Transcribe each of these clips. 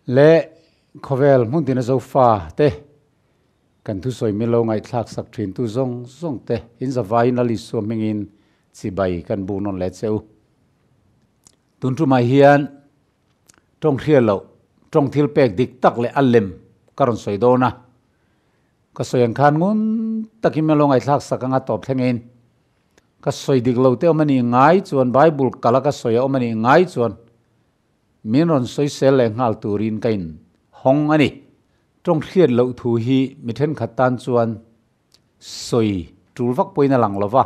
lệ khovel mun tin zo fa te kan thu soi milo ngai thlak sak thin tu zawngte in zawai na li so mengin chi bai kan bu non le cheu tun tu mai hian tawng hriatloh tawng thil pek dik tak le alem karon soi dawna ka soyang khan ngun takin milo ngai thlak sak anga top thlengin ka soi dik lo te omani ngai chuan bible kala ka soya omani ngai chuan minon soi sel le ngal turin kain hong ani tawng hriatloh thu hi mi then khatan chuan soi tulvak poina lang lova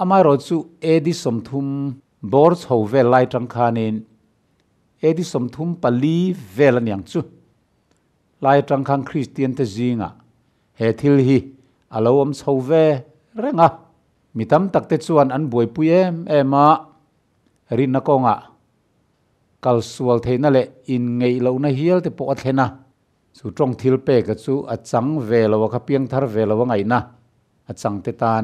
amai ro chu edi somthum bor chho vel lai tang khanin edi somthum pali vel anyang chu lai tang khang christian te zinga he thil hi alo om chho ve renga mitam takte chuan an buai puem ema rin na konga kal sual theina le in ngei lo na hial te po athena chu tawng thil pe ka chu achang ve lo ka piang thar ve lo ngai na achang te tan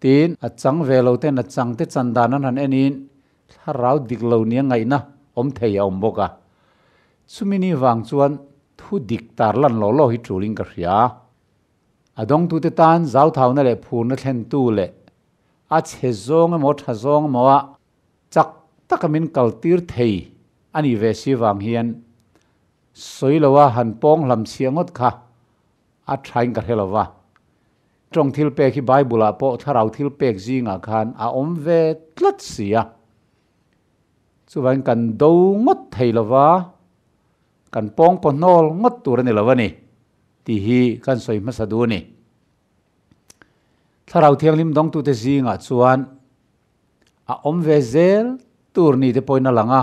tin achang ve lo te na chang te chandan an han enin tharau dik lo nia ngai na om thei om boka chumini wang chuan thu dik tar lan lo lo hi truling ka hria adong tu te tan zau thau na le phur na thlen tu le a che zawng mo tha zawng mo a chak takamin kaltir thei ani ve si wang hian soilowa han pong lam chiangot kha a thain ka helowa tawng thil pek hi bible a po tharau thil pek zinga khan a om ve tlat sia chuwan kan do ngot theilowa kan pong ponol ngot tur ni lawani ti hi kan soi masadu ni tharau thianglim dong tu te zinga chuan a om ve zel tur ni te poina langa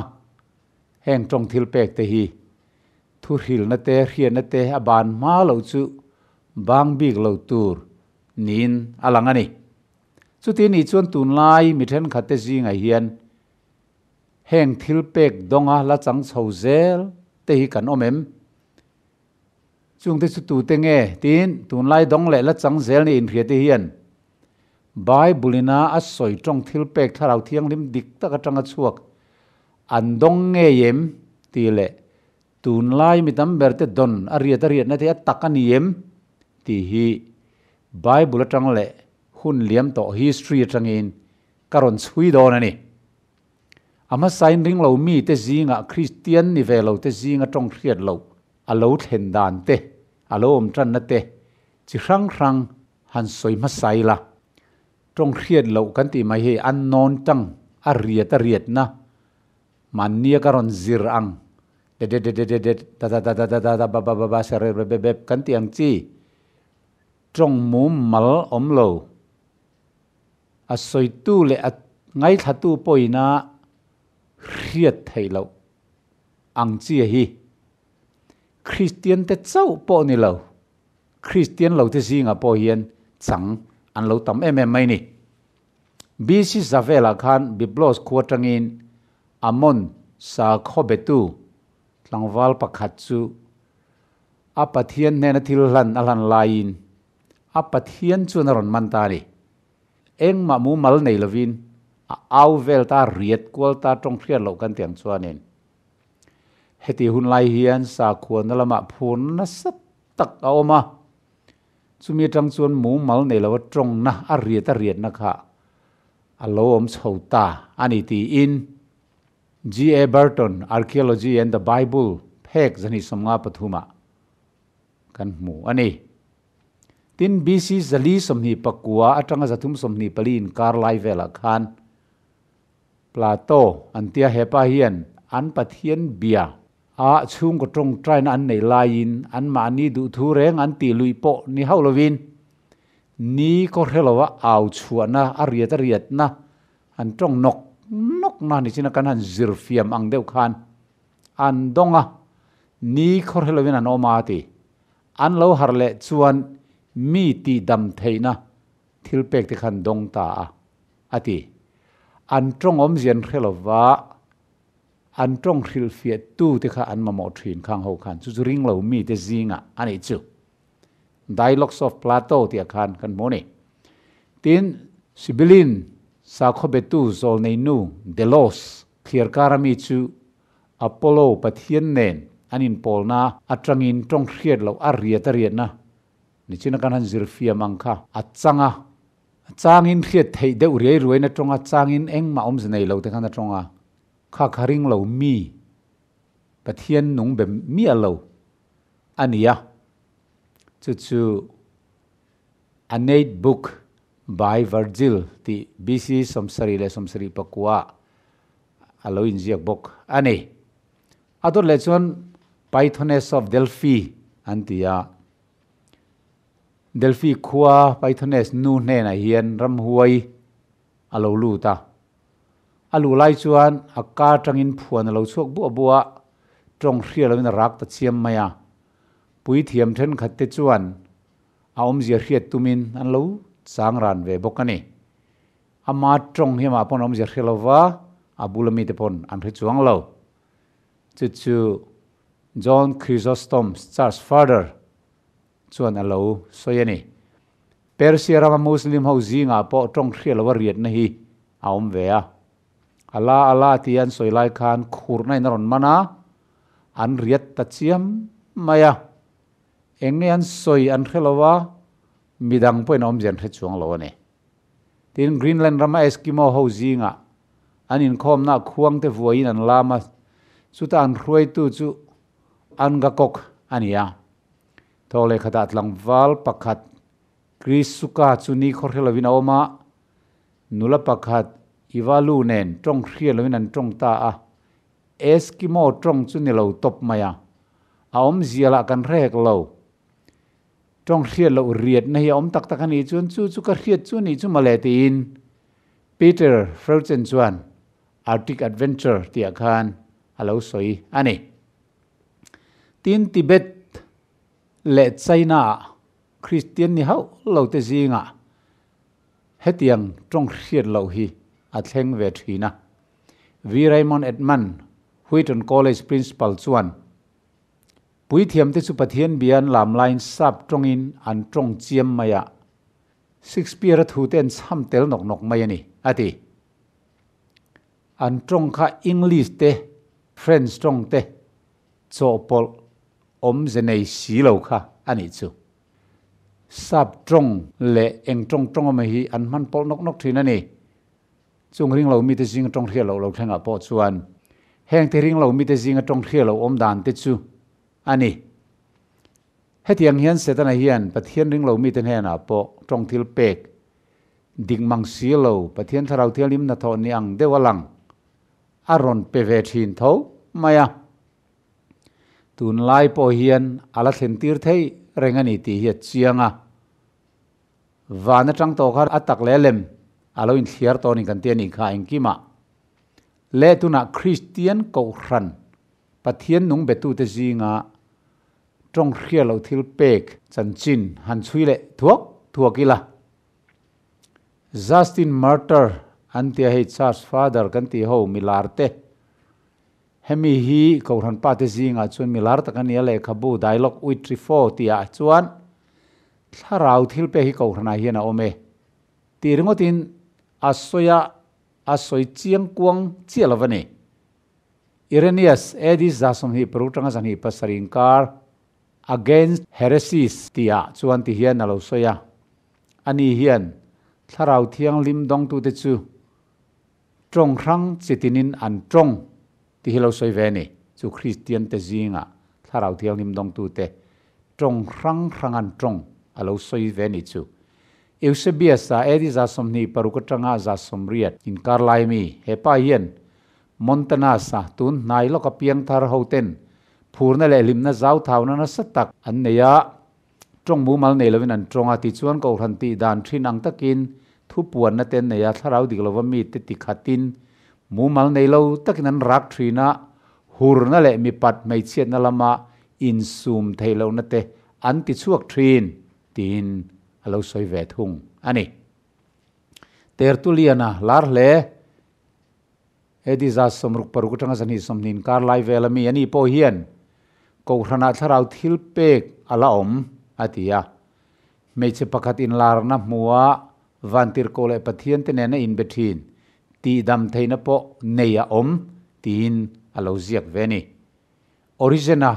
heng tawng thil pek te hi thu hril na te hriat na te aban ma lo chu bang bik lo tur nin alangani chu ti ni chuan tun lai mi then khate zinga hian heng thil pek donga la chang chho zel te hi kan omem chung te chu tu te nge tin tun lai dong le la chang zel ni in hriat te hian bible a soi tawng thil pek tharau thiang lim dik taka tanga chuak an dong nge yem ti le tun lai mi tam berte don a riat na te tak ani yem ti hi bible atang le hun liam to history atangin karon chui don ani ama sign ring lo mi te zinga christian ni ve lo te zinga tawng hriatloh alo thlen dan te alo om tran na te chi hrang hrang han soi ma sai la tawng hriatloh kan ti mai hi an non tang a riat na man nia karon zir ang de da ba sere be kan ti ang chi tawng mum mal om lo a soi tu le a ngaithla tu poina hriat theilo ang chi hi christian te chau po ni lo christian lo te zinga po hian chang an lo tam em mai ni bc zavela khan biblos khuatangin amon sa khobetu tlangwal pakhat chu apathian ne na thil hlan alan lain apathian chu na ron man ta ni engma mu mal nei lovin au vel ta riat kwal ta tawng hriatloh kan tiang chuanin heti hun lai hian sa khuan lama phun na sat tak a oma chumi tang chuan mu mal nei lo tawng na a riat na kha alo om chhota ani ti in G.A. Burton Archaeology and the Bible phek zani somnga pathuma kan mu ani tin BC zali somni pakua atanga zathum somni palin karlai vela khan Plato antia hepa hian an pathian bia a chung ko tong train an nei lain an ma ni du thu reng an ti lui po ni haulovin ni ko helowa au chuana a riat na an tong nok na ni china kan han zirfiam ang deuh khan an donga ni ko helovin an omati an lo harle chuan mi ti dam theina thil pek te khan dong ta ati an tong om zian helowa an tong hril fiat tu te kha an mamo thin khang ho khan chu ring lo mi te zinga ani chu dialogues of Plato ti khan kan moni tin sibilin sa khobetu zol nei nu delos clear karami chu apollo pathian nen anin polna atrangin tong hriat lo ariat na ni china kan han zirfia mangkha achanga changin hriat thei de uri ruina tonga changin engma om znei lo te khana tonga kha kharing lo mi pathian nung be mi alo ania chu a neih book by Virgil ti BC somsari pakua alo injiak book ani ador lechon Pythoness of Delphi antia Delphi khua Pythoness nu ne na hian ram huai alo lu ta alu lai chuan akka tangin phuan alo chuak bu abua trong hrial in rak ta chiam maya pui thiam then khatte chuan a om zia hriat tumin an lo chang ran ve bokani ama trong hema pon om zia hrialova abulami te pon an hri chuang lo chu John Chrysostom Church Father chuan alo soyani Persia rama Muslim ho zinga po trong hrialova riat na hi a om ve a ala tian soilai khan khurnai naron mana an riat ta chiam maya engne an soi an hrialova midang poin om zen hre chuang lo ne tin Greenland rama Eskimo ho zinga anin khom na khuang te vuain an lama chuta an hruai tu chu an ga kok ania thole khata tlang wal pakhat Krisuka chuni khorhelovina oma nula pakhat iwalu nen tong hrialovin an tong ta a Eskimo tong chuni lo top maya a om ziala kan rek lo tong hriat lo riat na hi om tak takani chu ka hriat chu ni chu maletin Peter Frozen chuan Arctic Adventure ti akhan alo soi ani tin Tibet le China Christian ni hau lo te zinga hetiang tong hriat lo hi a thleng ve thina V Raymond Edman Wheaton College principal chuan pui thiam te chu pathian bian lam line sap tongin an tong chiam maya Shakespeare thu ten cham tel nok mai ani ati an tong kha English te French tong te chopol om zenei silo kha ani chu sap tong le eng tong ma hi an man pol nok thina ni chung ring lo mi te jing tong hrial lo thenga po chuan heng te ring lo mi te jing tong hrial lo om dan te chu ani hetiang hian setana hian pathian ring lo mi ten hena po tong thil pek ding mang silo pathian tharau thialim na tho ni ang dewalang aron peve thin tho maya tun lai po hian ala thlen tir thei rengani ti hi chianga wana tang to khar atak lelem alo in thiar to ni kan te ni kha engkima le tuna Christian ko ran pathian nung betu te zinga trong hrial lo thil pek chanchin han chuile thuakila Justin Martyr antia hei church father kan ti ho milarte hemi hi ko ran pa te zinga chun milar takania le khabu dialogue with 34 tia chuan tharau thil pe hi ko rana hiana ome tiringotin asoi chiang kuang chialavani Irenaeus edis zasom hi prutanga zan hi pasarinkar against heresies tia chuan ti hian alo soya ani hian tharau thiang lim dong tu te chu trong rang chitinin an trong ti hilo soi veni chu Christian te zinga tharau thiang lim dong tu te trong rang an trong alo soi veni chu Eusebius sa edis zasom ni parukatanga zasom riat in karlai mi hepa hian Montana sa tun nai lo ka piang thar hoten phurna le limna zaw thawna na satak anneya trong mu mal nei lovin an tronga ti chuan ko ran ti dan thin ang takin thu puan na ten neya tharau diglova mi te ti khatin mu mal nei lo takin an rak thina hurna le mi pat mai chiat na lama in sum theilo na te an ti chuak thin tin alo soi ve thung ani tertuliana lar le ediza somruk parukutanga zani somnin kar lai velami ani po hian ko rana tharau thil pek ala om atia meche pakhat in lar na muwa van tir ko le pathian te nena in bethin ti dam theina po neia tin alo ziak veni origina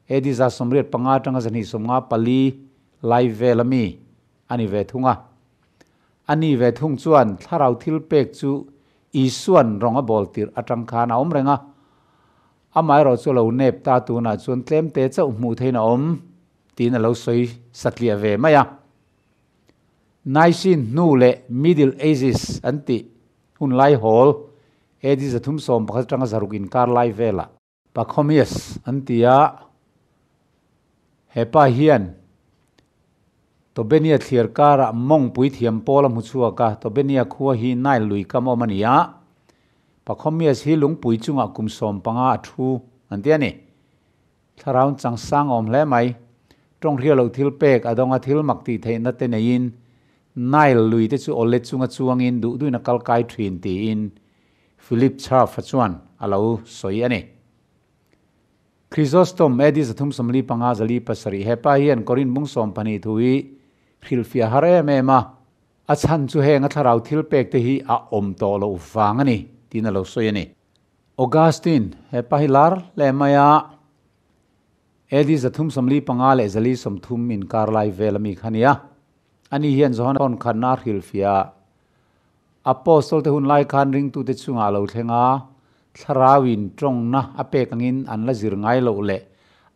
ediza somriat panga tanga zani somnga pali lai velami ani ve thunga ani ve thung chuan tharau thil pek chu isuan ronga boltir atang khana renga amai ro chu lo nep ta tu na chuan tlem te chau mu theina tin alo soi satlia ve maya naisin nu le middle ages anti hun lai hol edi zathum som pakhat tanga zarukin kar lai vela pakhomias antia hepa hian to benia thlir kara mong pui thiam pola muchua ka to benia khuwa hi nai lui kamo mania pakhomias hi lung pui chunga kum som panga athu antiani tharaun changsang om hle mai tong rialo thil pek adonga thil makti theina te nein nail lui te chu olle chunga chuangin du duina kalkai thin ti in philip char fachuan alo soi ani chrysostom edis athum somli panga zali pasari hepa hian korin bung som pani thui khilfia hare mema achan chu henga tharau thil pek te hi a om to lo wangani tin alo soi ani augustine hepa hilar le maya edis athum somli panga le zali somthum in karlai velami khania ani hian zon on khanar hilfia apostol te hun lai khan ring tu te chunga lo thlenga tharawin trong na apek angin an la zir ngai lo le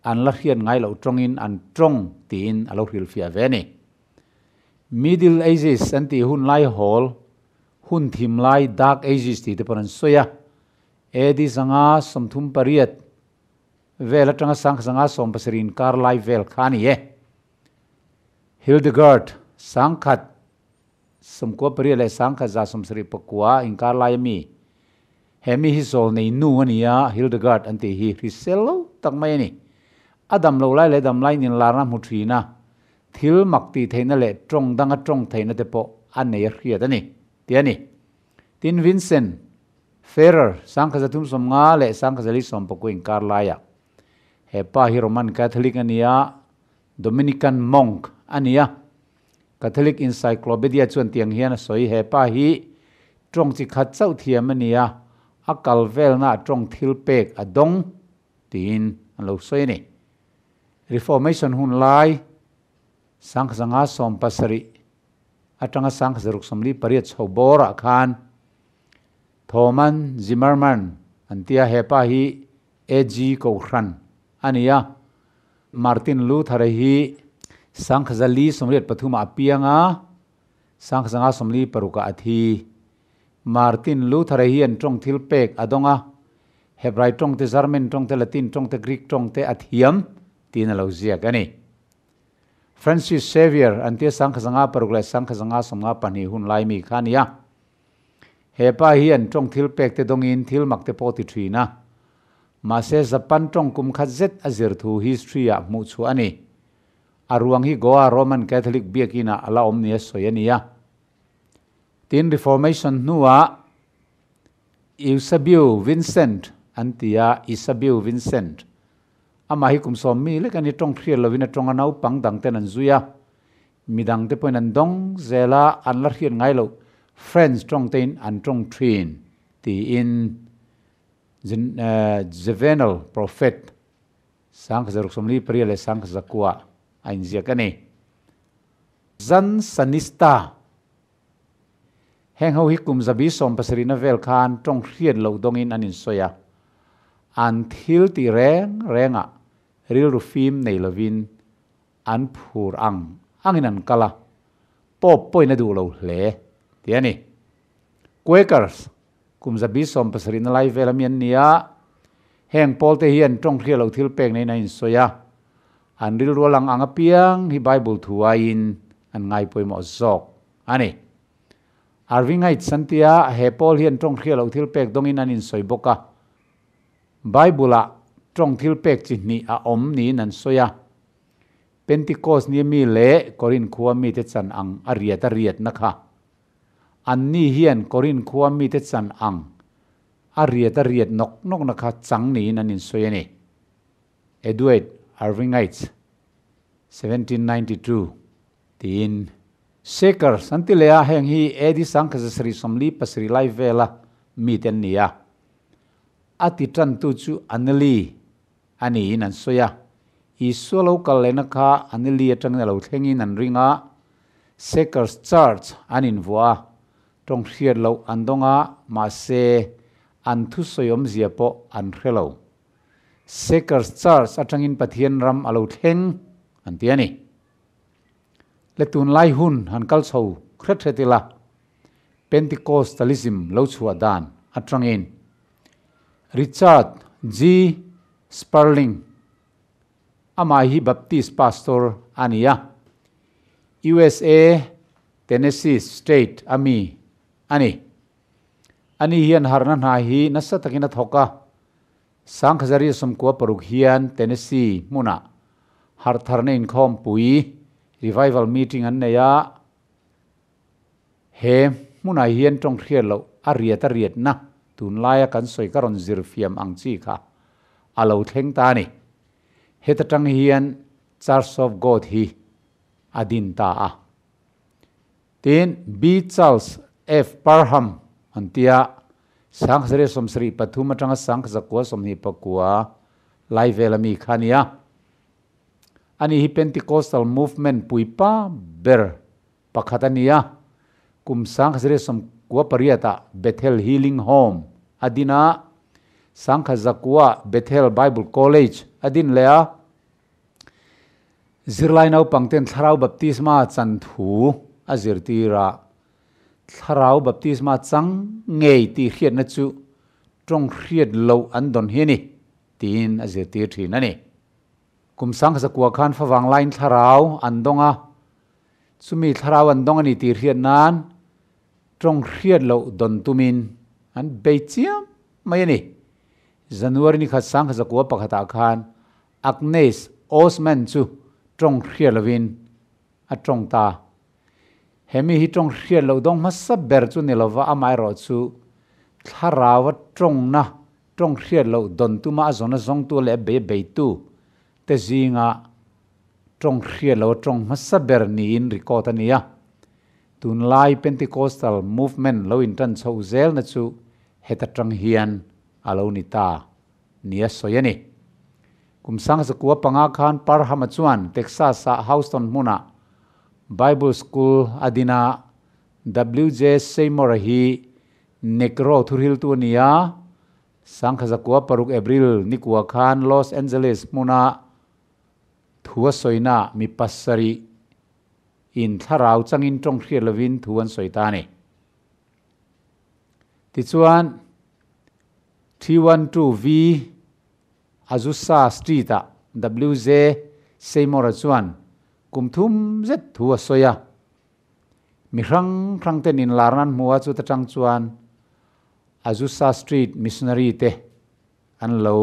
an la hian ngai lo trongin an trong tin alo hilfia veni middle ages anti hun lai hol hun thim lai dark ages ti te paran soya edi zanga somthum pariat vela tanga sang zanga som pasarin kar lai vel khani e Hildegard sangkhat somko pari le sangkhat za somsri pakwa inkar lai mi hemi hi sol nei nu ania Hildegard anti hi riselo takmai ni adam lo lai le dam lai nin larna muthina thil makti theina le trong danga trong theina te po anei hriat ani tiani tin Vincent Ferrer sangkhat zathum somnga le sangkhat zali som pakwa inkar laya hepa hi Roman Catholic ania Dominican monk ania Catholic Encyclopedia chuan tiang hian soi hepa hi trong chi khat chau thiam ania akal velna trong thil pek adong tin alo soi ni Reformation hun lai sangzanga som pasari atanga sang zaruk somli pariat chobora khan Thoman Zimmerman antia hepa hi AG Kochran ania Martin Luther hi sangkhazali somriat pathuma apianga sangkhazanga somli paruka athi Martin Luther hi an trong thil pek adonga Hebrai trong te German trong te Latin trong te Greek trong te athiam tin alo ziak ani Francis Xavier antia sangkhazanga parukla sangkhazanga somnga pani hun lai mi khania hepa hi an trong thil pek te dongin thil makte poti thina mase Japan trong kum khazet azir thu history a mu chu ani aruang hi Goa Roman Catholic biakina ala omnia soyania tin Reformation nuwa Eusebiu Vincent antia Isabiu Vincent ama hi kum som mi le kani tong thrial lovina tong anau pang dang ten an zuya midang te poin an dong zela an la hian ngai lo friends tong ten an tong trin ti in Juvenal prophet sang zaruk somli priale sang zakwa ain ziakani zan sanista heng ho hikum zabi som pasarina vel khan tong hrian lo dongin anin soya an thil ti renga ril rufim nei lovin an phur angin an kala pop poina du lo hle tiani Quakers kum zabi som pasarina lai velamian nia heng polte hian tong hrial lo thil pek nei in soya an ril rolang anga piang hi Bible thuain an ngai poimo zok ani arvingai santia he Paul hian tong hrial lo thil pek dongin an in soi boka Bible a tong thil pek chi ni a om ni nan soya Pentecost ni mi le korin khuwa mi te chan ang ariat nakha an ni hian korin khuwa mi te chan ang ariat nok nakha chang ni nan in soyani Edward Irvingites 1792 tin Shakers antilea heng hi edi sangkhasri somli pasri lai vela mi ten nia ati tran tu chu anli ani nan soya I solo kalena kha anli atang na lo thengi nan ringa Shakers Church anin vua tong hriat lo andonga ma se an thu soyom ziapo an hrelo Shakers Church atangin pathian ram alo thleng antiani letun lai hun han kal chho khrethetila Pentecostalism lo chua dan atangin Richard G Sperling ama hi Baptist pastor ania USA Tennessee State ani hian harna na hi nasa takina thoka sangkhazari somkwa paruk hian Tennessee muna har tharne in khom pui revival meeting an neya he muna hian tong hriat lo ariat na tun laia kan soi karon zirfiam angchi kha alo thleng ta ni hetatang hian Church of God hi adin ta a tin B Charles F Parham antia sangkhazari somsri pathuma tanga sangkhazakwa somni pakwa lai velami khania ani hi Pentecostal movement puipa ber pakhatania kum sangkhazari somkwa pariata Bethel Healing Home adina sangkhazakwa Bethel Bible College adin lea zirlainau pangten tharau baptisma chanthu azirtira tharau baptisma chang ngei ti hriat na chu tong hriat lo andon hiani tin azirtir thin ani kum sangkhazakwa khan fawang line tharau andonga chumi tharau andonga ni ti hriat nan tong hriat lo don tumin an beichiam mai ani January ni kha sangkhazakwa pakhata khan Agnes Osman chu tong hriat lovin a tong ta hemi hi tong hriat lo dong masa ber chu nilova amai ro chu tharawa tong na tong hriat lo don tuma zona zong tu le be tu te zinga tong hriat lo tong masa ber ni in record ania tun lai Pentecostal movement lo in tan chho zel na chu hetatang hian alo ni ta nia soyani kumsang zakwa panga khan Parham chuan Texas sa Houston muna Bible School adina WJ Seymour hi nekro thurhil tu nia sangkhazakwa paruk April nikwa khan Los Angeles muna thuwa soina mi passari in tharau changin tong hriat lovin thuan soitani tichuan 312V Azusa Street WJ Seymour chuan kumthum zet thua soya mi rang ten in larnan muwa chu ta tang chuan Azusa Street missionary te an lo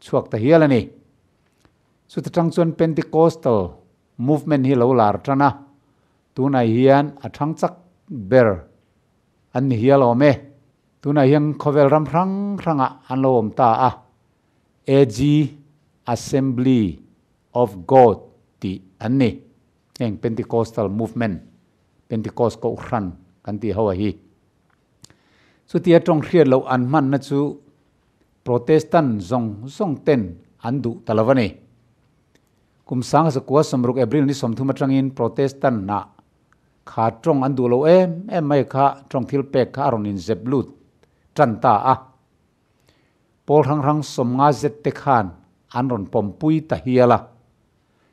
chuak ta hialani chu ta tang chuan Pentecostal movement hi lo lar tana tunai hian athang chak ber an hialome tunai hian khovel ram ranga an lo om ta a AG Assembly of God ti anni eng Pentecostal movement Pentecost ko khran kan ti hawa hi chu tia tong hriat lo an man na chu Protestant zawngten andu talavani kum sang sa kwa samruk April ni somthuma tangin Protestant na kha tong andu lo em mai kha tong thil pek kha aron in zeblut tranta a pol rang somnga zet te khan anron pompui ta hiala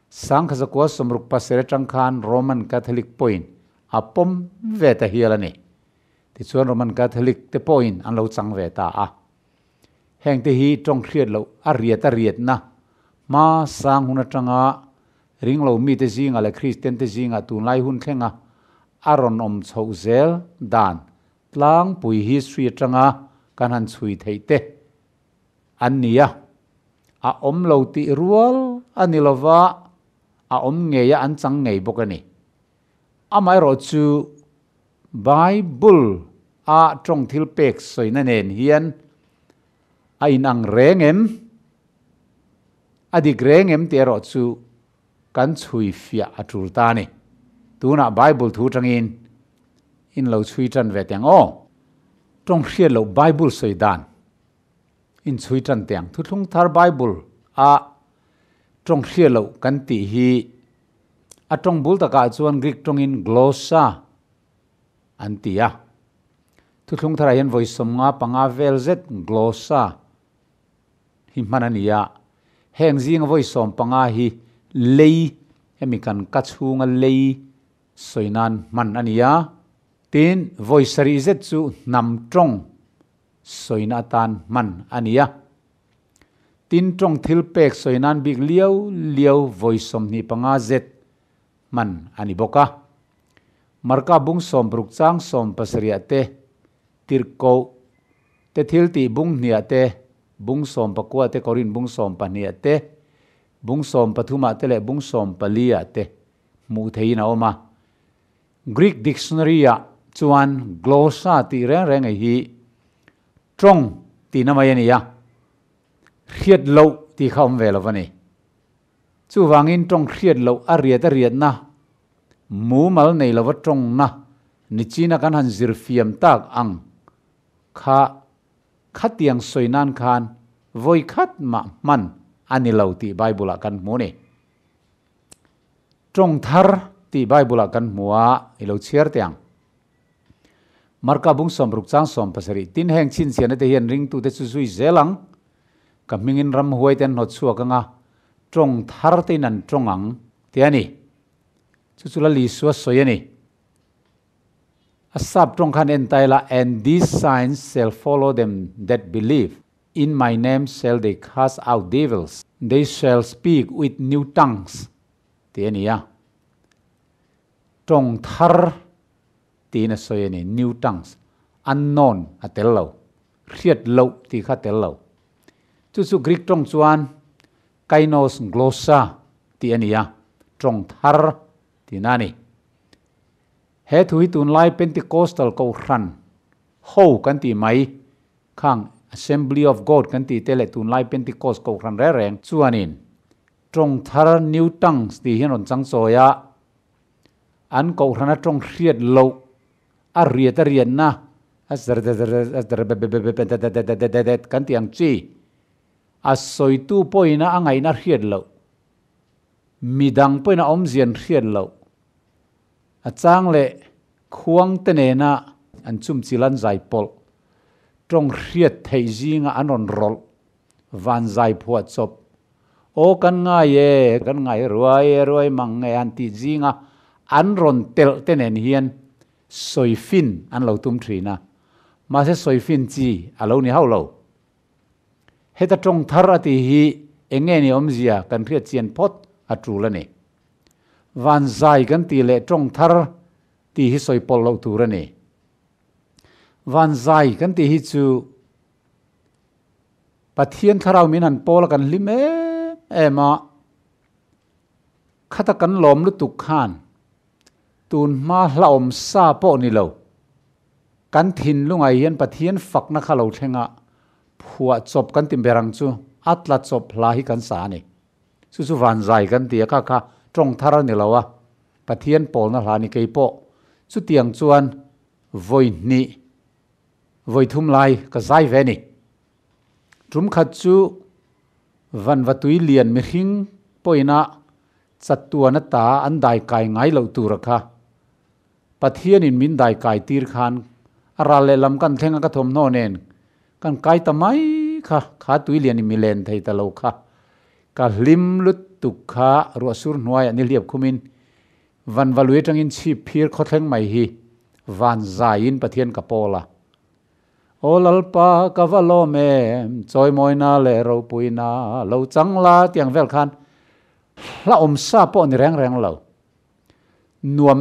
sangkhazakwa somruk pasere tangkhan Roman Catholic point apom ve ta hialani ti chuan Roman Catholic te point an lo chang ve ta a heng te hi tong hriat lo ariat na ma sang huna tanga ring lo mi te zinga le Christian te zinga tun lai hun thlenga aron om chho zel dan tlang pui history tanga kan han chui theite annia a om lo ti rual anilova a om ngeya an chang ngei bokani amai ro chu Bible a tong thil pek soina nen hian a inang rengem adik rengem te ro chu kan chui fia atur ta ni tuna Bible thu trangin in lo chui tran ve tiang o trong hriat lo Bible soi dan in chui tran tiang thu thung thar Bible a trong hriat lo kan ti hi a trong bul taka chuan Greek trong in glossa an tia thu thung thar hian voi som nga panga vel zet glossa hi manania heng jing voi som panga hi lei hemi kan kachunga lei soinan man ania tin voi sari zet chu nam trong soina tan man ania tin trong thil pek soinan big liau voi som ni panga zet man ani boka marka bung som brukchang som pasria te tirko te thil ti bung nia te bung som pakwa te korin bung som pania te bung som pathuma te le bung som palia te mu theina oma Greek dictionary ya chuan glossa ti reng hi trong ti namaya niya hriat lo ti khom velovani chu wangin trong hriat lo ariat na mu mal nei lo trong na ni china kan han zir fiam tak ang kha khatiang soinan khan voi khat ma man ani lo ti Bible kan mu ni trong thar ti Bible kan muwa ilo chiar tiang marka bung som brukchang som pasari tin heng chin sian te hian ring tu te chu sui zelang kamingin ram huai ten not chuak anga trong thar te nan trongang te ani chu chula li suwa soyani asap trong khan entaila and these signs shall follow them that believe in my name shall they cast out devils they shall speak with new tongues te ani ya trong thar ti na soyani new tongues unknown atello hriat lo ti kha tello chu Greek trong chuan kainos glossa ti ania trong thar ti nani he thu hi tun lai Pentecostal ko ran ho kan ti mai khang Assembly of God kan ti tele tun lai Pentecost ko ran re reng chuanin trong thar new tongues ti hian on chang choya an ko rana trong hriat lo a riat na kan tiang chi a soitu poina angai na hriat lo midang poina omzian hriat lo a chang le khuang tene na an chum chilan zai pol trong hriat thei jinga anon rol van zai phuat chop o kan ngai ruai mang nge anti jinga an ron tel tenen hian soifin an lo tum thrina ma se soifin chi alo ni haulo heta trong thar ati hi enge ni omzia kan hriat chian phot atrulani van zai kan ti le trong thar ti hi soipol lo turani van zai kan ti hi chu pathian tharau min an pol kan lime ema khata kan lom lu tuk khan tun ma hlaom sa po ni lo kan thin lungai hian pathian fakna khalo thenga phua chop kan timberang chu atla chop hla hi kan sa ni chu van zai kan ti kha trong thar ni lawa pathian pol na hla ni kei po chu tiang chuan voi thum lai ka zai ve ni trum khat chu van vatui lian mi hing poina chatuana ta an dai kai ngai lo tur kha pathian in min dai kai tir khan ara le lam kan thenga ka thom no nen kan kai tamai kha tui lian mi len thei ta lo kha ka lim lut tu kha ro sur hnuai ani liap khumin van value tangin chi phir khotheng mai hi van zain pathian ka pola olalpa kavalome choi moina le ro puina lo changla tiang vel khan la om sa po ni reng lo nuam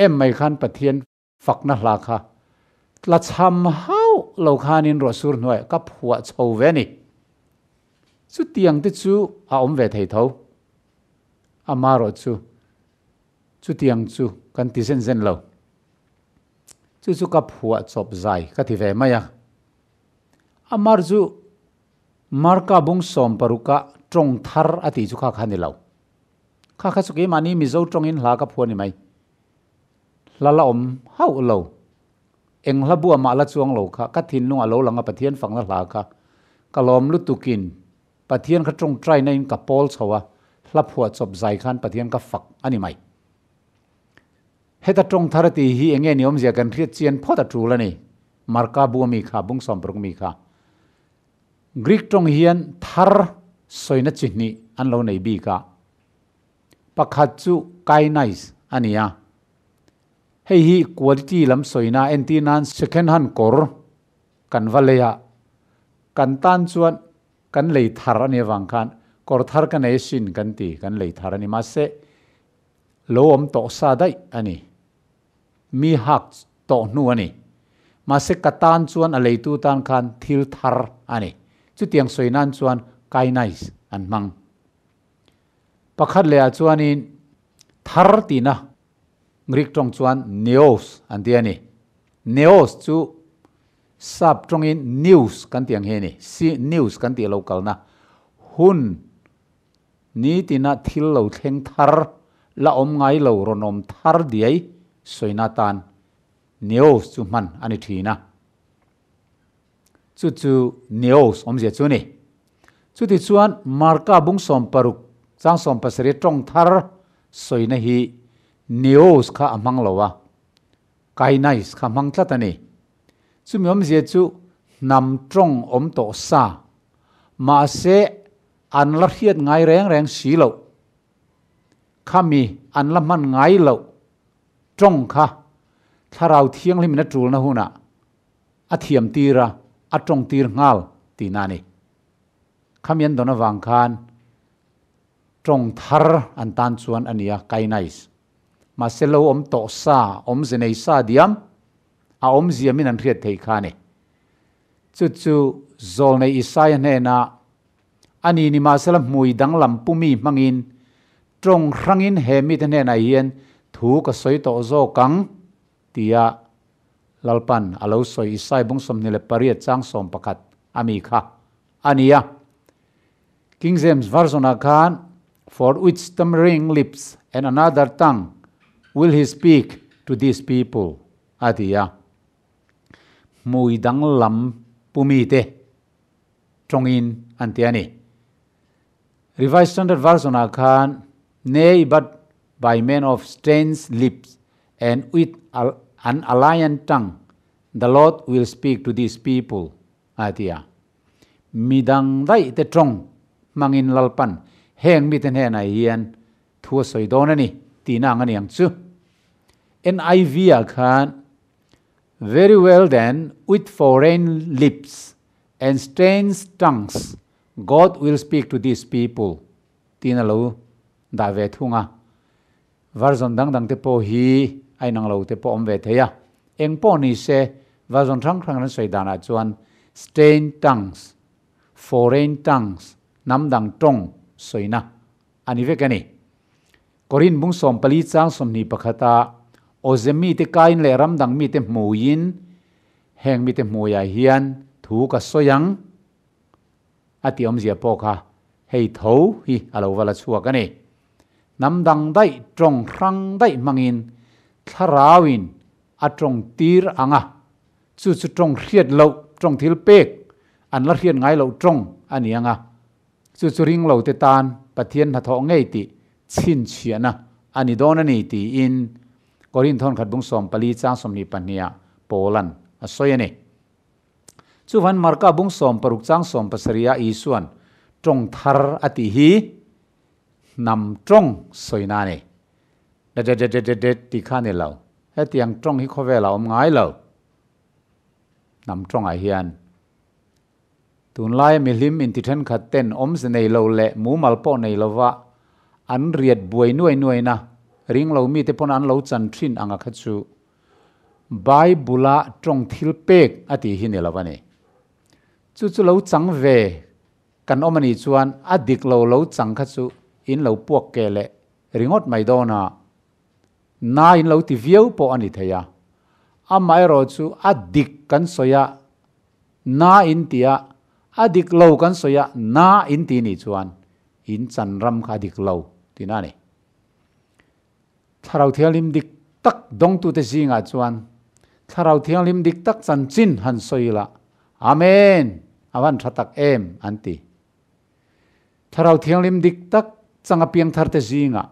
em mai khan pathian fakna hla kha la cham hau lo khanin ro sur hnuai ka phua chho ve ni chu tiang te chu a om ve thei tho amaro chu tiang chu kan ti zen lo chu ka phua chop zai ka thi ve maya amar chu marka bung som paruka trong thar ati chu kha khani lo kha chu ke mani mi zo trong in hla ka phuani mai lala hau lo eng la bua ma la chuang lo kha ka thin lunga lo langa pathian fangna hla kha kalom lu tukin pathian kha tong trai na in ka pol chawa hla phua chop zai khan pathian ka fak ani mai heta tong tharati hi enge niom zia kan riat chian phota trula ni marka bu mi kha bung som prok mi kha Greek tong hian thar soina chihni an lo nei bi ka pakhat chu kainais ania hei hi quality lam soina entinan second hand kor kan valeya kan tan chuan kan lei thar ani wang khan kor thar kan ei sin kan ti kan lei thar ani ma se lo om to sa dai ani mi hak to nu ani ma se katan chuan a lei tu tan khan thil thar ani chu tiang soinan chuan kainais an mang pakhat le a chuan in thar ti na Greek tong chuan neos an ti ani neos chu sap tong in news kan tiang he ni si news kan ti local na hun ni ti na thil lo thleng thar la om ngai lo ronom thar diai soina tan neos chu man ani thina chu neos om je chu ni chu ti chuan marka bung som paruk chang som pasari tong thar soina hi neos kha amang lowa kainais kha mang tlatani chu mi om je chu nam trong om to sa ma se an la hiat ngai reng si lo khami an la man ngai lo trong kha tharau thiang lim na tul na huna a thiam tira a trong tir ngal ti nani khamian dona wang khan trong thar an tan chuan ania kainais ma selo om to sa om zenei sa diam a om ziamin an riat thei khane chu zawng isai ne na ani ni ma sela mui dang lam pumi mangin trong rangin hemi te ne na hian thu ka soi to zo kang tia lalpan alo soi isai bung som nile pariat chang som pakhat ami kha ania King James version khan for which stammering lips and another tongue will he speak to these people atia mui dang lam pumi te tongin antiani Revised Standard Version khan nay but by men of strange lips and with an alien tongue the Lord will speak to these people atia midang dai te trong mangin lalpan heng mi ten he na hian thua soi dawna ni tina ngani ang chu NIV khan very well then with foreign lips and strange tongues God will speak to these people tina lo da ve thunga version dang te po hi ai nang lo te po om ve theya eng po ni se version thang nan soi dana chuan strange tongues foreign tongues nam dang tong soina ani ve kani korin bung som pali chang som ni pakhata ozemi te kain le ram dang mi te muin heng mi te muya hian thu ka soyang ati om zia pokha hei tho hi alo wala chua kani nam dang dai trong rang dai mangin tharawin a trong tir anga chu trong hriat lo trong thil pek an la hriat ngai lo trong ani anga chu ring lo te tan pathian ha tho ngei ti chin chiana ani dawna ni ti in korin thon khat bung som pali chang som ni pania polan asoyani chu van marka bung som paruk chang som pasaria isuan trong thar ati hi nam trong soina ne de ti khane lo he tiang trong hi khowela om ngai lo nam trong a hian tun lai mi lim in ti then khat ten om se nei lo le mu mal po nei lova an riat buai nuai na ring lo mi te pon an lo chan thin anga khachu bible trong thil pek ati hi ne lawani chu lo chang ve kan omani chuan adik lo chang khachu in lo puak ke le ringot mai dawna na in lo ti viau po ani theya amai ro chu adik kan soya na in tia adik lo kan soya na in ti ni chuan in chan ram kha dik lo tinani tharau thialim dik tak dong tu te zinga chuan tharau thianghlim dik tak chan chin han soila amen awan thatak em anti tharau thianghlim dik tak changa piang thar te zinga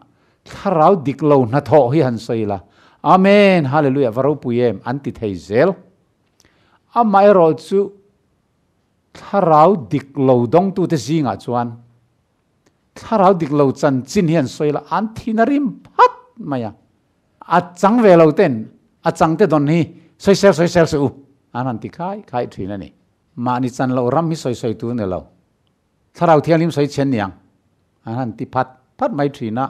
tharau dik lo na tho hi han soila amen hallelujah varo puyem anti theizel amai ro chu tharau dik lo dong tu te zinga chuan tharau dik lo chan chin hian soila an thinarim phat maya a chang ve lo ten a chang te don hi soi sel su anan ti khai thina ni ma ni chan lo ram hi soi tu ne lo tharau thianghlim soi chen niang anan ti phat mai thina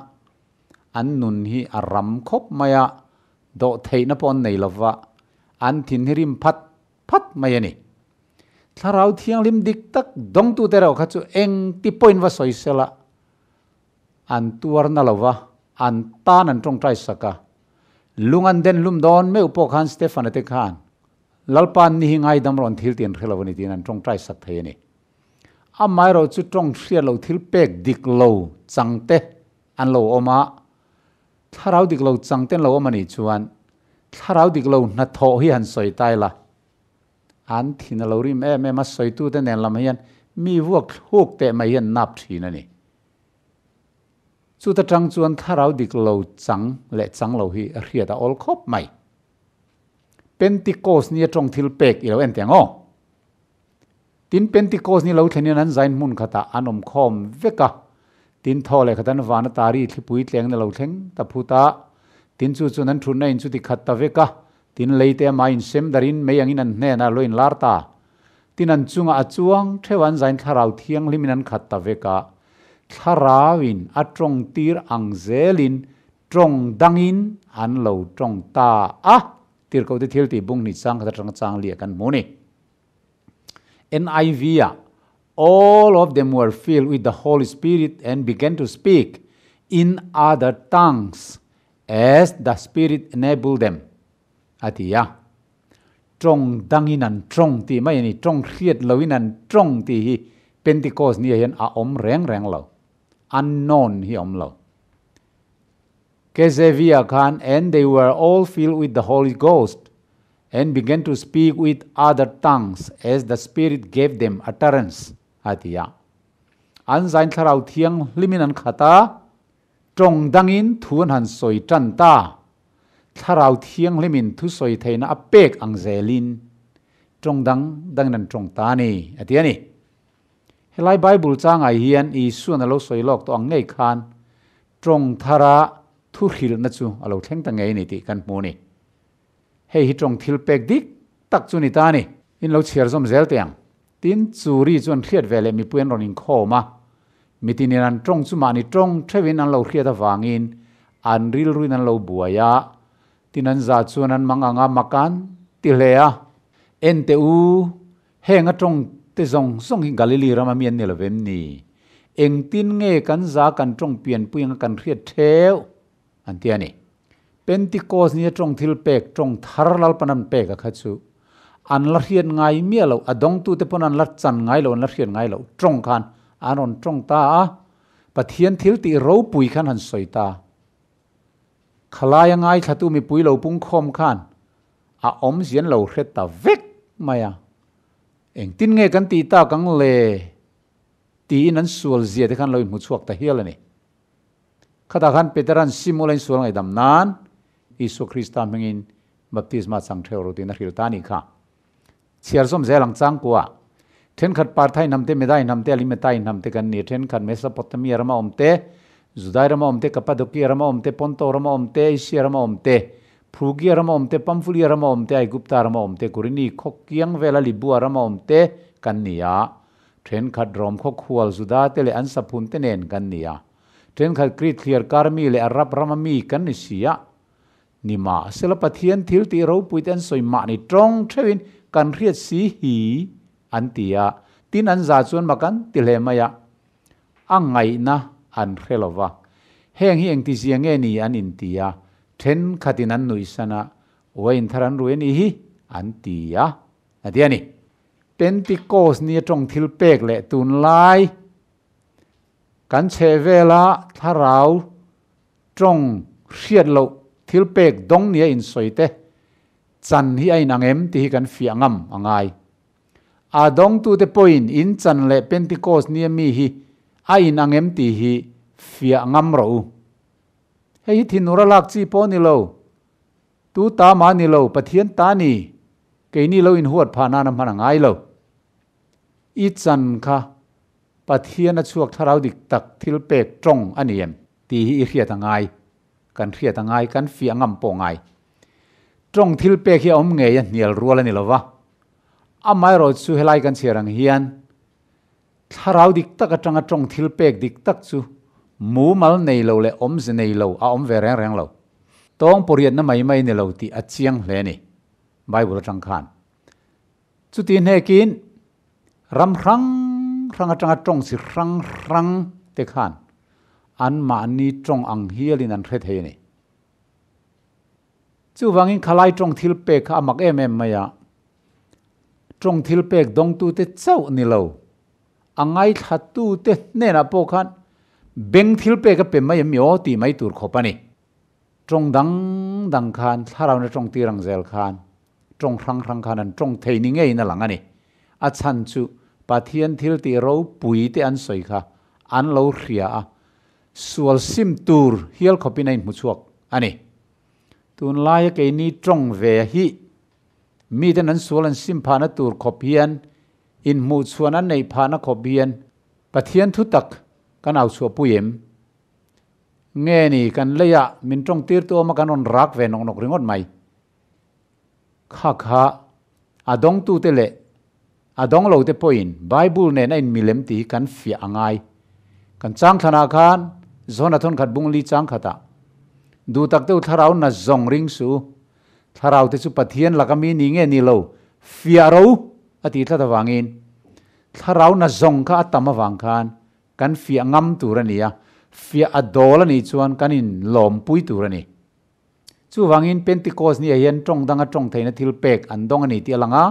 an nun hi a ram khop maya do theina pon nei lova an thin hirim phat mai ani tharau thianghlim dik tak dong tu te ro kha chu eng ti point wa soi sela an tuar na lova an tan an tong trai saka lungan den lum don me upo khan Stefan te khan lalpan ni hingai dam ron thil tin khelawani tin an tong trai sak thei ni amai ro chu tong hriat lo thil pek dik lo changte an lo oma tharau dik lo changten lo oma ni chuan tharau dik lo na tho hi han soi tai la an thina lo rim em ma soi tu te nen lam hian mi vuak huk te mai hian nap thina ni chu ta tang chuan tharau dik lo chang le chang lo hi hriata ol khop mai Pentecost ni atong thil pek ilo en tiango tin Pentecost ni lo thenian an zain mun khata anom khom veka tin thole khatan wana tari thlipui tleng na lo thleng ta phuta tin chu chuan an thunna in chu ti khatta veka tin leite ma in sem darin meyangin an hne na loin larta tin an chunga achuang thewan zain tharau thiang limin an khatta veka tharawin atong tir angzelin trong dangin an lo trong ta a tir ko te thil ti bung ni chang kha chang lia kan muni NIV all of them were filled with the Holy Spirit and began to speak in other tongues as the Spirit enabled them atia trong dangin an trong ti mai ni trong khiat loin an trong ti hi Pentecost ni hian a om reng lo unknown hi om lo Kezevia khan and they were all filled with the Holy Ghost and began to speak with other tongues as the Spirit gave them utterance atia an zain tharau thiang limin an khata trong dangin thuan han soi tan ta tharau thiang limin thu soi theina apek angzelin trong dang nan trong ta ni atia ni helai Bible chang ai hian I suan alo soi lok to ang ngei khan trong thara thu hil na chu alo thleng ta ngei ni ti kan mu ni hei hi trong thil pek dik tak chu ni ta ni in lo chiar zom zel tiang tin churi chuan hriat vele mi puen ron in khoma mitinin an trong chu ma ni trong thewin an lo hriat awangin an ril ruin an lo buaya tin an za chuan an manganga makan ti hlea ente u henga trong te zawng hi Galilee rama mian ni lovem ni eng tin nge kan za kan trong pian puing kan hriat theu an tiani Pentecost ni trong thil pek trong thar lal panan pek a khachu an la hriat ngai mi lo adong tu te pon an la chan ngai lo an la hriat ngai lo trong khan anon trong ta a pathian thil ti ro pui khan han soi ta khalaya ngai thatu mi pui lo pung khom khan a om zian lo hret ta vek maya eng tin nge kan ti ta kang le ti nan sual zia te khan lo mu chuak ta hial ani khata khan peteran simulain sual ngai dam nan Isu Krista mengin baptisma sang theu ro tin hil ta ni kha chiar som zelang chang kwa then khat parthai namte medai namte alimetai namte kan ni then khat Mesopotamia rama omte Judai rama omte Kappadokia rama omte Ponto rama omte Asia rama omte Phrygia rama omte Pamphylia rama omte Aigupta rama omte Kurini khokkiang vela libua rama omte kan nia then khat rom khok hual Juda tele an saphun te nen kan nia then khat Crete clear karmi le Arab rama mi kan ni sia nima sela pathian thil ti ro puiten soi ma ni trong thewin kan hriat si hi antia tin an za chuan makan tilhe maya angai na an khelova heng hi eng ti ziang nge ni an intia then khatin an nui sana wain tharan rueni hi antia atiani Pentecost ni trong thil pek le tun lai kan chevela tharau trong hriat lo thil pek dong nia in soite chan hi ai nangem ti hi kan fiangam angai a dong tu te point in chan le Pentecost nia mi hi ai nangem ti hi fiangam ro hei thinura lak chi po ni lo tu ta ma ni lo pathian ta ni ke ni lo in huat phana na man ngai lo i chan kha pathian a chuak tharau dik tak thil pek tong aniem ti hi riat angai kan riat angai kan fiangam po ngai tong thil pek hi om nge ya nial rual ani lova amai ro chu helai kan cherang hian tharau dik tak atanga tong thil pek dik tak chu mu mal nei lo le om ze nei lo a om ve reng reng lo tong poriat na mai mai ni lo ti a chiang hle ni bible tang khan chu tin he kin ram rang rang atanga tong si rang rang te khan an ma ni tong ang hialin an hret he ni chu wangin khalai tong thil pek kha mak em maya tong thil pek dong tu te chau ni lo angai thatu te ne na po khan beng thil pek ka pe mai mi o ti mai tur khopani tong dang dang khan tharau na tong ti rang zel khan tong rang rang khan an tong thei ni ngei na lang ani a chan chu pathian thil ti ro pui te an soi kha an lo ria a sual sim tur hial khopinai mu chuak ani tun lai ke ni tong ve hi mi ten an sual an sim phana tur khopian in mu chuan an nei phana khopian pathian thu tak kan au chu puim nge ni kan leya min tong tir to ma kan on rak ve nok nok ringot mai kha kha adong tu te le adong lo te point bible ne na in milem ti kan fi angai kan chang thana khan zona thon khat bung li chang khata du tak te tharau na zawng ring su tharau te chu pathian lakami ni nge ni lo fiaro ati thla wangin tharau na zawng kha atama wang khan kan fi angam turania fi adola ni chuan kanin lom pui turani chu wangin Pentecost ni hian tong danga tong theina thil pek an dong ani ti alanga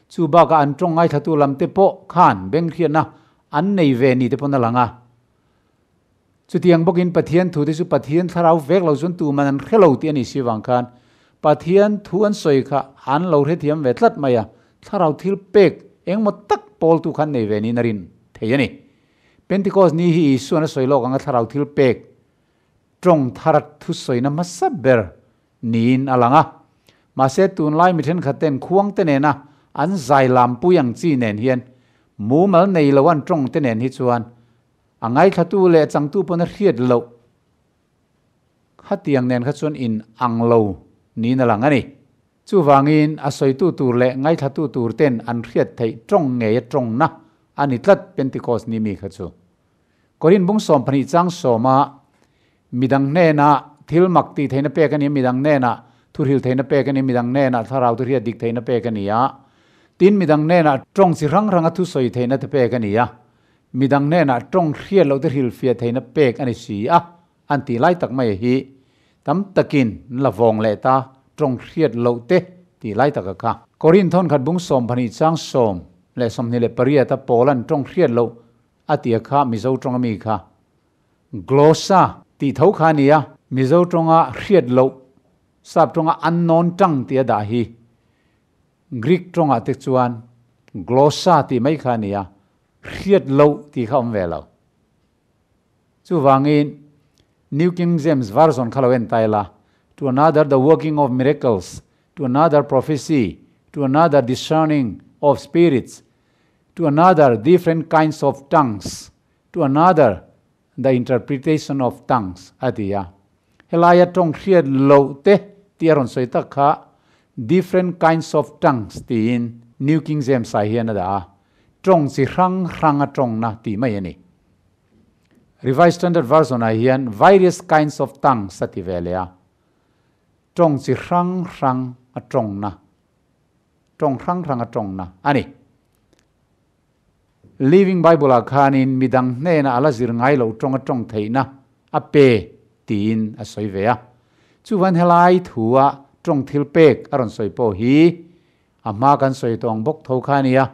chu ba ka an tong ngai thatu lam te po khan beng khiana an nei ve ni te pon alanga chu tiang bokin pathian thu te chu pathian tharau vek lo chun tu man khelo ti ani siwang khan pathian thu an soi kha an lo re thiam ve tlat maya tharau thil pek engmo tak pol tu khan nei ve ni narin theiani Pentecost ni hi suana soilo anga tharau thil pek trong tharat thu soina masaber nin alanga ma se tun lai mithen khaten khuang te ne na an zai lam puyang chi nen hian mu mal nei lawan trong te nen hi chuan angai thatu le changtu pon riat lo khatiang nen kha chuan in anglo ni na lang ani chu wangin a soitu tur le ngai thatu tur ten an riat thei trong nge trong na ani tlat Pentecost ni mi kha chu korin bung som phani chang soma midang ne na thil makti theina pe kan midang ne na thurhil theina pe kan midang ne na tharau tu ria dik theina pe kan ya tin midang ne na trong si rang rang thu soi theina te pe kan ya midang ne na trong hriat lo te hil fia theina pe kan si a anti lai tak mai hi tam takin lavong le ta trong hriat lo te ti lai tak ka korin thon khat bung som phani chang som le som ni le paria ta polan trong hriat lo atia kha mizo trong mi kha glosa ti thau kha nia mizo tronga hriat lo sap tronga unknown tang tia da hi Greek tronga te chuan glosa ti mai kha nia hriat lo ti khom ve lo chu wangin New King James Version khaloen taila to another the working of miracles to another prophecy to another discerning of spirits to another different kinds of tongues to another the interpretation of tongues atia helaya tong hriat lo te tiaron soita kha different kinds of tongues ti in New King James sai hian da tong si rang rang a tong na ti mai ani Revised Standard Version a hian various kinds of tongues sati velia tong si rang rang a tong na tong rang rang a tong na ani Living Bible a khanin midang ne na ala zir ngai lo tong a tong theina a pe tin a soi ve a chu van helai thua tong thil pek aron soi po hi ama kan soi tong bok tho khania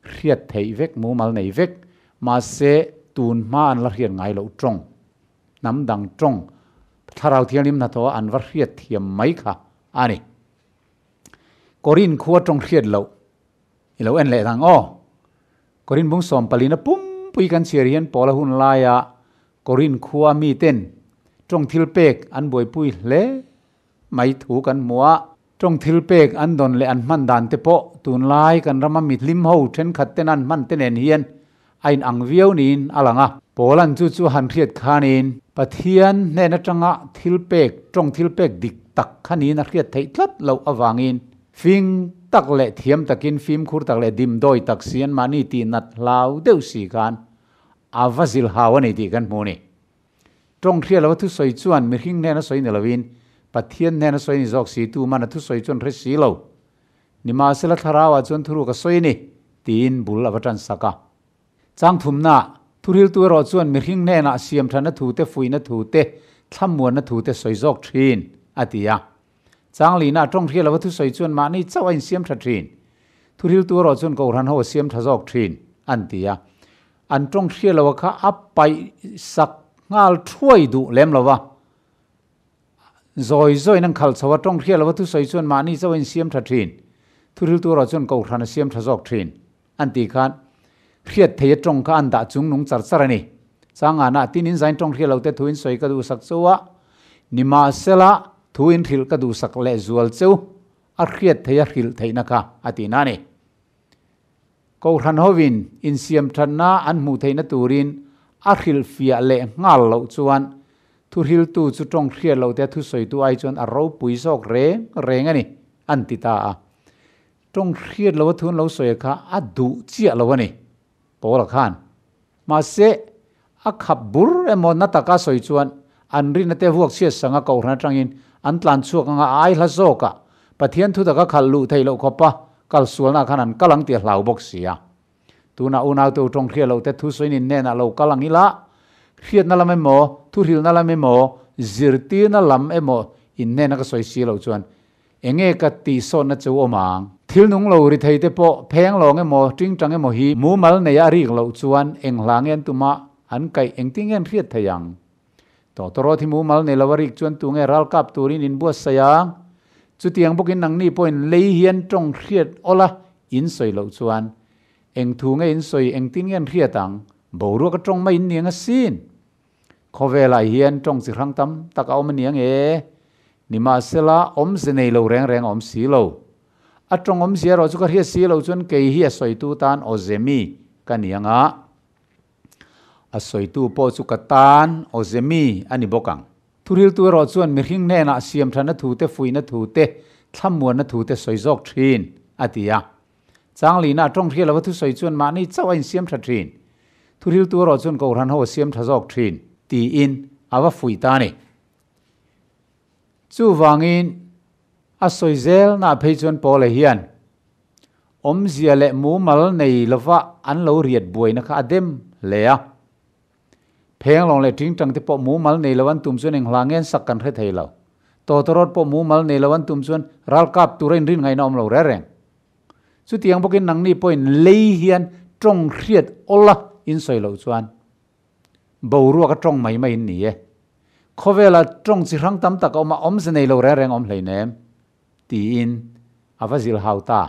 hriat thei vek mu mal nei vek ma se tun ma an la hian ngai lo tong nam dang tong tharau thianim na to an var hriat thiam mai kha ani korin khuwa tong hriat lo ilo en le thang o korin bung som palina pum pui kan cherian pola hun laya korin khuwa mi ten tong thil pek an boi pui le mai thu kan muwa tong thil pek an don le an man dan te po tun lai kan rama mit lim ho then khat ten an man ten en hian ain ang viau nin alanga polan chu chu han hriat khanin pathian ne na tanga thil pek tong thil pek dik tak khanin a hriat thei tlat lo awangin fing tak le thiam takin phim khur tak le dim doi tak sian mani ti nat lau deu si kan avazil hawani ti kan muni tong hriat lo thu soi chuan mi hing ne na soi ne lovin pathian ne na soi ni jok si tu man thu soi chuan re si lo nima sela tharawa chuan thuru ka soi ni tin bul awatan saka chang thumna thuril tu ro chuan mi hing ne na siam thana thu te fuina thu te thlamuan na thu te soi jok thin atia chang lina tong hriat lo thu soi chuan ma ni chawain siam tha thin thuril tu ro chuan ko ran ho siam tha jok thin an tia an tong hriat lo kha apai sak ngal thuai du lem lova zoi nang khal chawa tong hriat lo thu soi chuan ma ni chawain siam tha thin thuril tu ro chuan ko ran siam tha jok thin an ti khan hriat thei tong kha an da chung nung char charani changa na tinin zain tong hriat lo te thuin soi ka du sak chowa nima sela thuin thil ka du sak le zual cheu a hriat thei a hril theina kha atina ni ko ran hovin in siam thanna an mu theina turin a hril fia le ngal lo chuan thu hril tu chu tong hriat lo te thu soi tu ai chuan a ro pui sok reng ani an ti ta a tong hriat lo thun lo soi kha a du chia lo ani pola khan ma se a khap bur emon na taka soi chuan an rin te huak sia sanga ko ran tangin an tlan chuak anga ai hla zoka pathian thu taka khal lu thei lo khopa kal sualna khanan kalang ti hlau bok sia tuna una tu tong hriat lo te thu soi nin ne na lo kalang ila hriat na lam emo thu hril na lam emo zirti na lam emo in ne na ka soi si lo chuan enge ka ti so na chu omang thil nung lo ri thei te po pheng long emo chungchang emo hi mu mal ne ya ri lo chuan eng hlangen tuma an kai eng tingen hriat thayang to toro thi mu mal ne lawarik chuan tu nge ral kap turin in buat sayang chu tiang bokin nang ni point lei hian tong hriat ola in soi lo chuan eng thu nge in soi eng tin ngen hriatang boru ka tong mai niang a sin khovela hian tong chi rang tam taka om niang e nima sela om se nei lo reng om si lo atong om zia ro chu ka hria si lo chuan ke hi a soi tu tan o zemi kanianga a soi tu po chu ka tan o zemi ani bokang thuril tu ro chuan mi hing ne na siam thana thu te fuina thu te thlamuan na thu te soi jok thin atia changli na tong hria lo thu soi chuan ma ni chawain siam tha thin thuril tu ro chuan ko ran ho siam tha jok thin ti in awa fui ta ni chu wangin a soi zel na phei chuan pole hian om zia le mu mal nei lova an lo riat buai na kha adem leya pheng long le ting tang te po mu mal nei lawan tum chuan eng hlangen sak kan hre thei lo to torot po mu mal nei lawan tum chuan ral kap turin rin ngai na om lo re reng chu tiang bokin nang ni point lei hian tong hriat ola in soi lo chuan boru ka tong mai mai ni e khovela tong chi rang tam tak oma om se nei lo re reng om hleinem ti in avazil hauta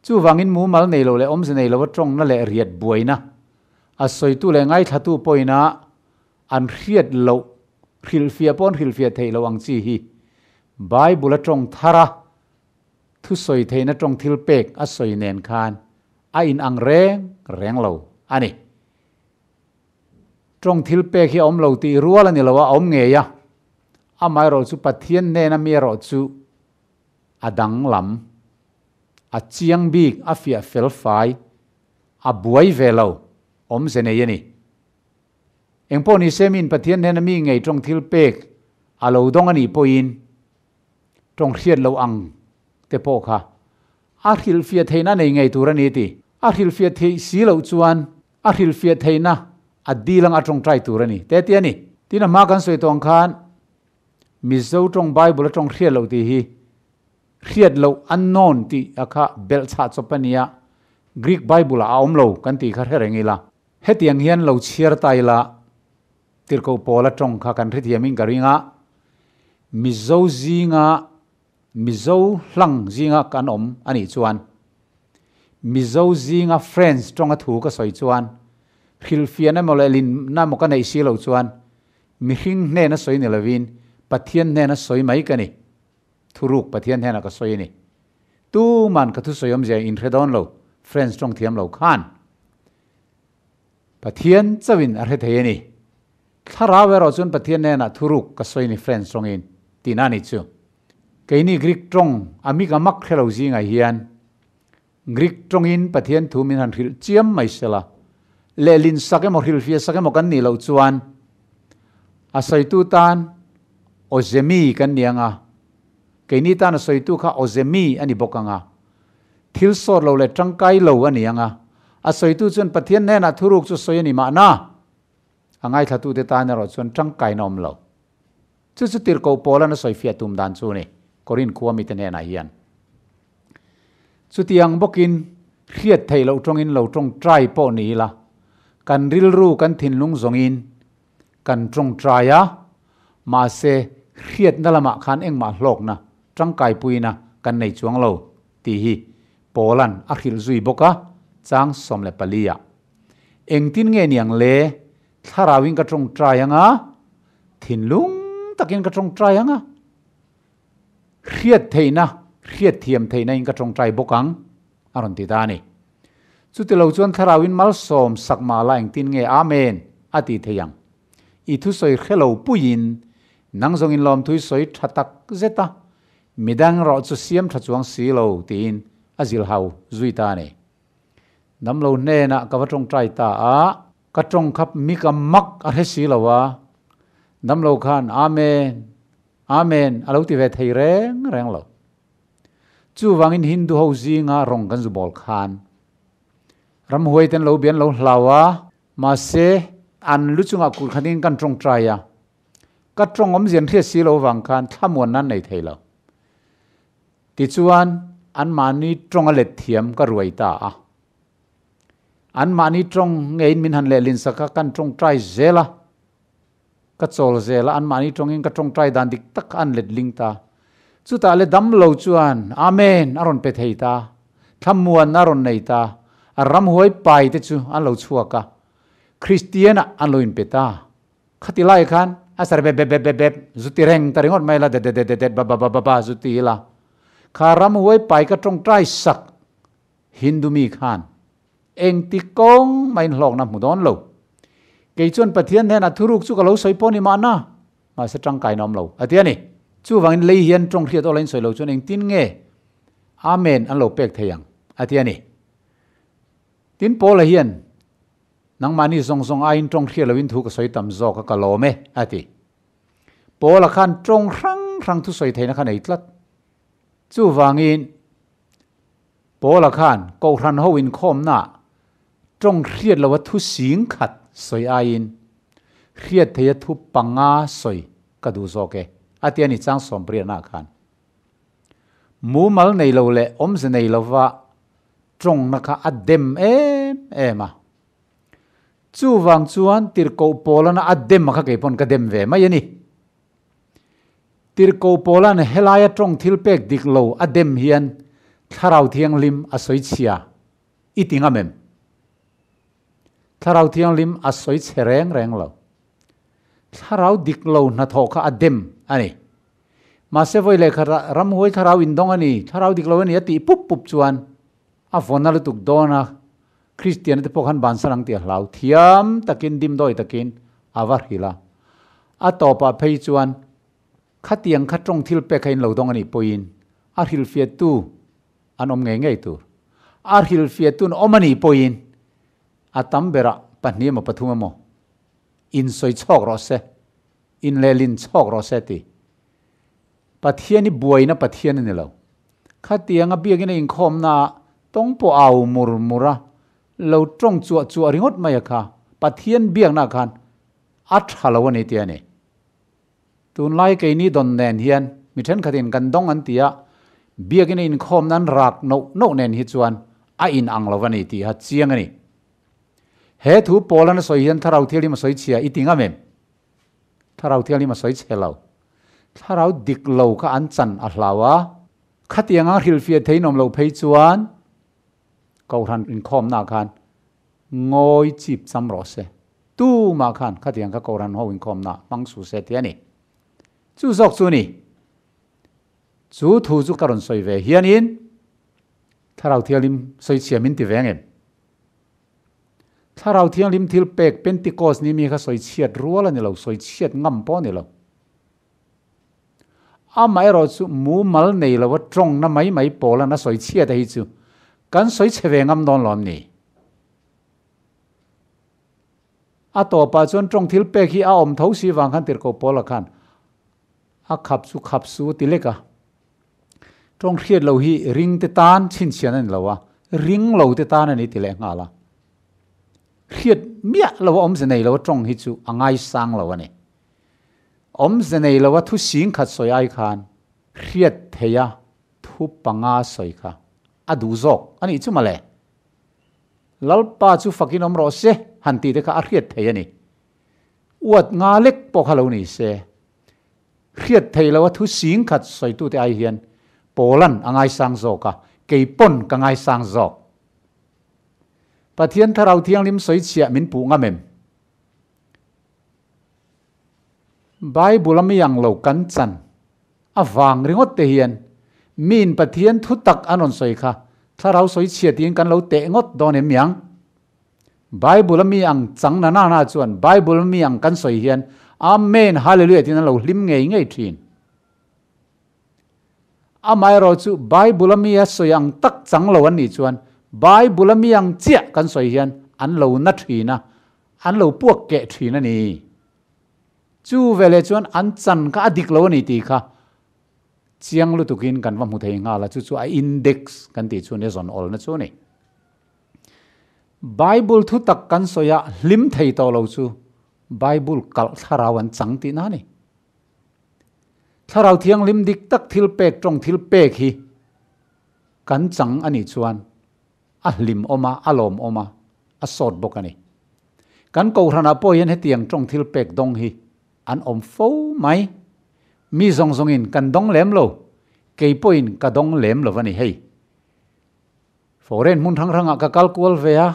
chu wangin mu mal nei lo le om se nei lo tong na le riat buaina a soi tu le ngai thatu poina an hriat lo hril fia pon hril fia thei lo ang chi hi bible tong thara thu soi theina tong thil pek a soi nen khan a in ang reng lo ani tong thil pek hi om lo ti rual ani lawa om nge ya amai ro chu pathian ne na mi ro chu adang lam a chiang bik a fia fel fai a buai velo om se ne yani engpo ni semin pathian ne na mi ngei tong thil pek a lo dong ani poin tong hriat lo ang te po kha a hril fia theina nei ngei turani ti a hril fia thei si lo chuan a hril fia theina a dilang atong trai turani te ti ani tina ma kan soi tong khan mizo tong bible tong hriat lo ti hi hriat lo unknown ti akha bel cha chopania greek bible a om lo kan ti kha herengila hetiang hian lo chiar tai la tir ko pola trong kha kan rit hiamin garinga mizo zinga mizo hlang zinga kan ani chuan mizo zinga friends trong a thu ka soi chuan khilfiana molelin na mo ka nei si lo chuan mi hing ne na soi ni lovin pathian ne na soi mai ka ni thuruk pathian ne na ka soi ni tu man ka thu soyom je in redon lo friends trong thiam lo khan pathian chawin a re thei ni tharawe ro chun pathian ne na thuruk ka soi ni friends trong in tina ni chu keini Greek trong ami ka mak khelo zinga hian Greek trong in pathian thu min han thil chiam mai sela lelin sake mo hil fia sake mo kan ni lo chuan a soitu tan ozemi kan nianga keini tan a soitu kha ozemi ani bokanga thil sor lo le tangkai lo anianga a soitu chun pathian ne na thuruk chu soi ani ma na angai thatu te ta na ro chun tangkai nom lo chu chu tir ko pola na soi fia tum dan chu ni korin khuwa mi te ne na hian chu tiang bokin hriat thei lo trong in lo trong try po ni la kan ril ru kan thin lung zong in kan trong try a ma se hriat na lama khan eng ma hlok na tangkai puina kan nei chuang lo ti hi polan a khil zui boka chang som le palia eng tin nge niang le tharawin ka trong try anga thin lung takin ka trong try anga hriat theina hriat thiam theina in ka trong try bokang aron ti ta ni chu ti lo chuan tharawin mal som sakma la eng tin nge amen ati theyang I thu soi khelo puin nang zong in lom thui soi thatak zeta midang ro chu siam tha chuang si lo tin azil hau zui ta ne nam lo ne na ka watong trai ta a ka tong khap mi ka mak a he si lo wa nam lo khan amen amen alo ti ve thei reng reng lo chu wangin hindu ho zinga rong kan zu bol khan ram huai ten lo bian lo hlawa ma se an lu chunga kul khanin kan tong trai ya ka tong om zen thia si lo wang khan thamon nan nei thei lo ti chuan an mani tong a let thiam ka ruai ta a an mani tong ngein min han le lin saka kan tong trai zela ka chol zela an mani tong in ka tong trai dan dik tak an let ling ta chu ta le dam lo chuan amen aron pe thei ta thamuan aron nei ta aram huai pai te chu an lo chuaka Christiana an lo in pe ta khati lai khan asar be zuti reng taringot mai la de ba zuti la kharam huai pai ka tong trai sak Hindu mi khan eng ti kong main hlok na mudon lo ke chon pathian ne na thuruk chu ka lo soi poni ma na ma se tang kai nom lo atiani chu wangin lei hian tong hriat olain soi lo chon eng tin nge amen an lo pek theyang atiani tin pol hian nang mani zong ain tong hriat lovin thu ka soi tam zo ka kalome ati pol khan tong rang thu soi theina khan ei tlat chu wangin pola khan ko ran ho in khom na trong hriat lo thu sing khat soi ain hriat thei thu panga soi ka du zo ke atiani chang som priya na khan mu mal nei lo le om ze nei lo wa trong na kha adem ema chu wang chuan tir ko pola na adem kha ke pon ka dem ve mai ani tir ko pola na helaya trong thil pek dik lo adem hian tharau thiang lim asoi chia itinga mem tharau thiang lim asoi chereng reng lo tharau dik lo na thoka adem ani ma se voi le khara ram hoi tharau indong ani tharau dik lo ani ati pup chuan a fonal tuk dawna Christian te pokhan ban sarang ti hlau thiam takin dim doi takin awar hila a topa phei chuan khatiang khatrong thil pe khain lo dong ani poin a hil fiat tu anom ngei tur ar hil fiatun omani poin atam bera pahni ma pathuma mo in soi chok ro se in lelin chok ro se ti pathiani buaina pathian ni lo khatianga biagina in khom na tong po au murmura lo trong chu ringot maya kha pathian biak na khan at halawani ti ani tun lai ke ni don nen hian mithen khatin kan dong an tia biagin in khom nan rak no nen hi chuan a in anglawani ti ha chiang ani he thu polan soi hian tharau theli ma soi chia itinga mem tharau thiang lim a soi chelo tharau dik lo kha an chan a hlawa khatianga hil fia theinom lo phei chuan ko ran in khom na khan ngoi chip cham ro se tu ma khan khatiang ka ko ran ho in khom na mang su se te ani chu zok chu ni chu thu chu karon soi ve hian in tharau thiang lim soi chiamin ti vengem tharau thiang lim thil pek pentecost ni mi kha soi chiat ruala ni lo soi chiat ngam po ni lo amai ro chu mu mal nei lo wa trong na mai pola na soi chiat hi chu kan soi chewe ngam don lom ni a to pa chon trong thil pek hi a om tho si wang khan tir ko pola khan a khap su ti leka trong khiat lo hi ring te tan chin chian an lo wa ring lo te tan ani ti le nga la khiat mia lo om ze nei lo trong hi chu angai sang lo ani om ze nei lo wa thu sing khat soi ai khan khiat theya thu panga soi kha adu zok ani chu male lalpa chu fakin om ro se hanti te kha a khiat thei ani uat nga lek po khalo ni se khiat thei lo wa thu sing khat soi tu te ai hian polan angai sang zoka keipon ka ngai sang zok pathian tharau thiang lim soi chia min pu nga mem bible ami yang lo kan chan awang ringot te hian min pathian thu tak anon soi kha tharau soi chia tin kan lo te ngot don em yang bible ami ang chang na na chuan bible ami ang kan soi hian amen hallelujah tin lo lim ngei thin amai ro chu bible ami a soyang tak chang lo an ni chuan bible ami ang chia kan soi hian an lo na thina an lo puak ke thina ni chu vele chuan an chan ka adik lo ni ti kha chiang lu tukin kan wa mu thei nga la chu chu a index kan ti chu ne zon ol na chu ni bible thu tak kan soya lim thei to lo chu bible kal tharawan chang ti na ni tharau thiang lim dik tak thil pek trong thil pek hi kan chang ani chuan a lim oma alom oma a sot bok ani kan ko rana po yen hetiang trong thil pek dong hi an om fo mai mi zong in kan dong lem lo ke poin ka dong lem lo wani hei foreign mun thang ranga ka kalkual ve a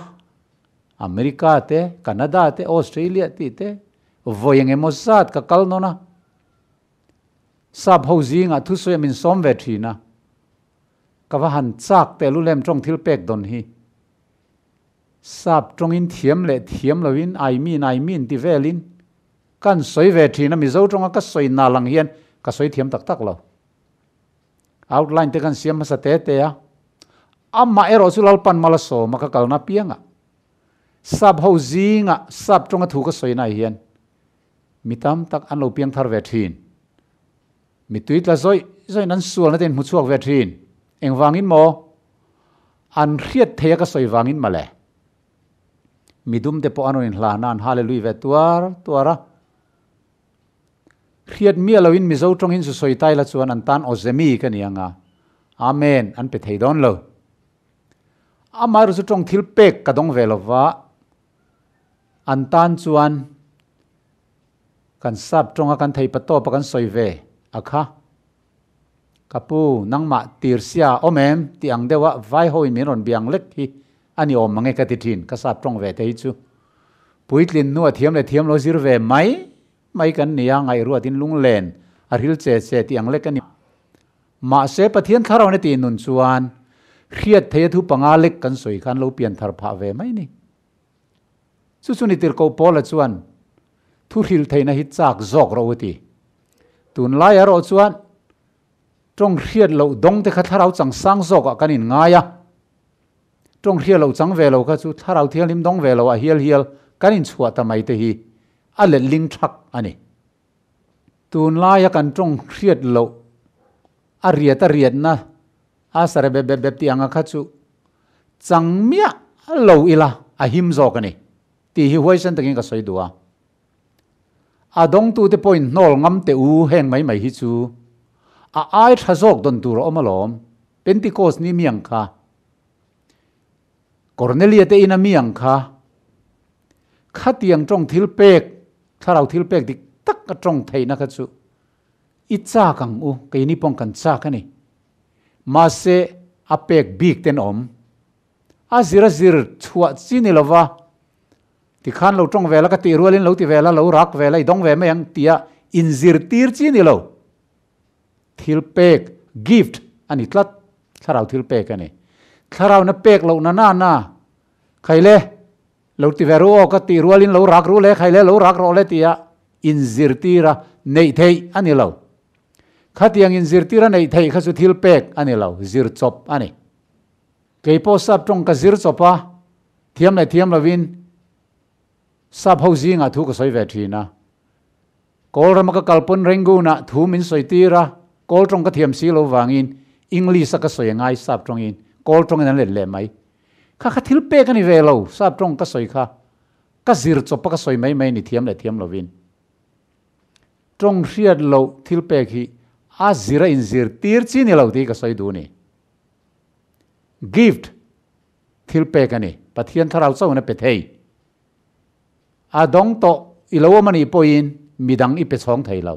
America te Canada te Australia ti te voyeng emosat ka kalnona sab ho zinga thu soya min som ve thina kawa han chak te lu lem trong thil pek don hi sab trong in thiam lo in I mean ti velin kan soi ve thina mi zo trong ka soi na lang hian ka soi thiam tak lo outline te kan siam sa te ya amma ero sulal pan mala so maka kalna pianga sab ho zinga sab trong thu ka soi na hian mitam tak an lo piang thar ve thin mi tuit la zoi nan sual na ten mu chuak ve thin eng wangin mo an khiat the ka soi wangin male midum te po anon in hlanan hallelujah ve tuara khiat mi aloin mi zo tong in su soi tai la chuan an tan ozemi ka nianga amen an pe thei don lo amar su tong thil pek ka dong ve lova an tan chuan kan sap tong kan thei pato pa kan soi ve akha kapu nangma tirsia omem tiang dewa vai hoi miron biang lek hi ani om mangai ka tithin ka sap tong ve te chu puitlin nu thiam lo zir ve mai kan nia ngai ruatin lunglen arhil che tiang lek ani ma se pathian tharau ne ti nun chuan khiat the thu panga lek kan soi khan lo pian thar pha ve mai ni chu ni tir ko pola chuan thu hil theina hi chak zok ro ti tun lai aro chuan trong khiat lo dong te kha tharau chang sang zok a kanin ngaya trong khiat lo chang ve lo kha chu tharau thial lim dong ve lo a hial kanin chhuwa ta mai te hi a le ling thak ani tun lai kan trong khiat lo a riat na a sare be ti anga kha chu chang mia lo ila a him zok ani ti hi hoisan takin ka soi duwa adong tu te point nol ngam te u heng mai hi chu a ai thazok don tur omalom pentecost ni miang kha cornelia te ina miang kha khatiang trong thil pek tharau thil pek dik tak ka chungtaina ka chu i cha kang u ke ni pong kan cha ka ni ma se apek big ten om a zira zir chua chi ni lova ti khan lo trong vela ka ti rualin lo ti vela lo rak vela I dong ve me yang tia in zir tir chi ni lo thil pek gift ani tlat tharau thil pek ani tharau na pek lo na khaile lo ti veru o ka ti rualin lo rak ru le khaile lo rak ro le tia in zir tira neih thei ani lo khatiang in zir tira neih thei kha chu thil pek ani lo zir chop ani keipo sap trong ka zir chopa thiam lovin sap ho zinga thu ka soi ve thina kol ram ka kalpun rengu na thu min soi tira kol trong ka thiam si lo wangin english ka soi ngai sap trong in kol trong an le mai kha thil pek ani ve lo sap trong ka soi kha ka zir chopa ka soi mai ni thiam lovin trong hriatloh thil pek hi a zira in zir tir chi ni lo ti ka soi du ni gift thil pek ani pathian tharau chau na pe thei a dong to ilo mani poin midang I pe chong thei lo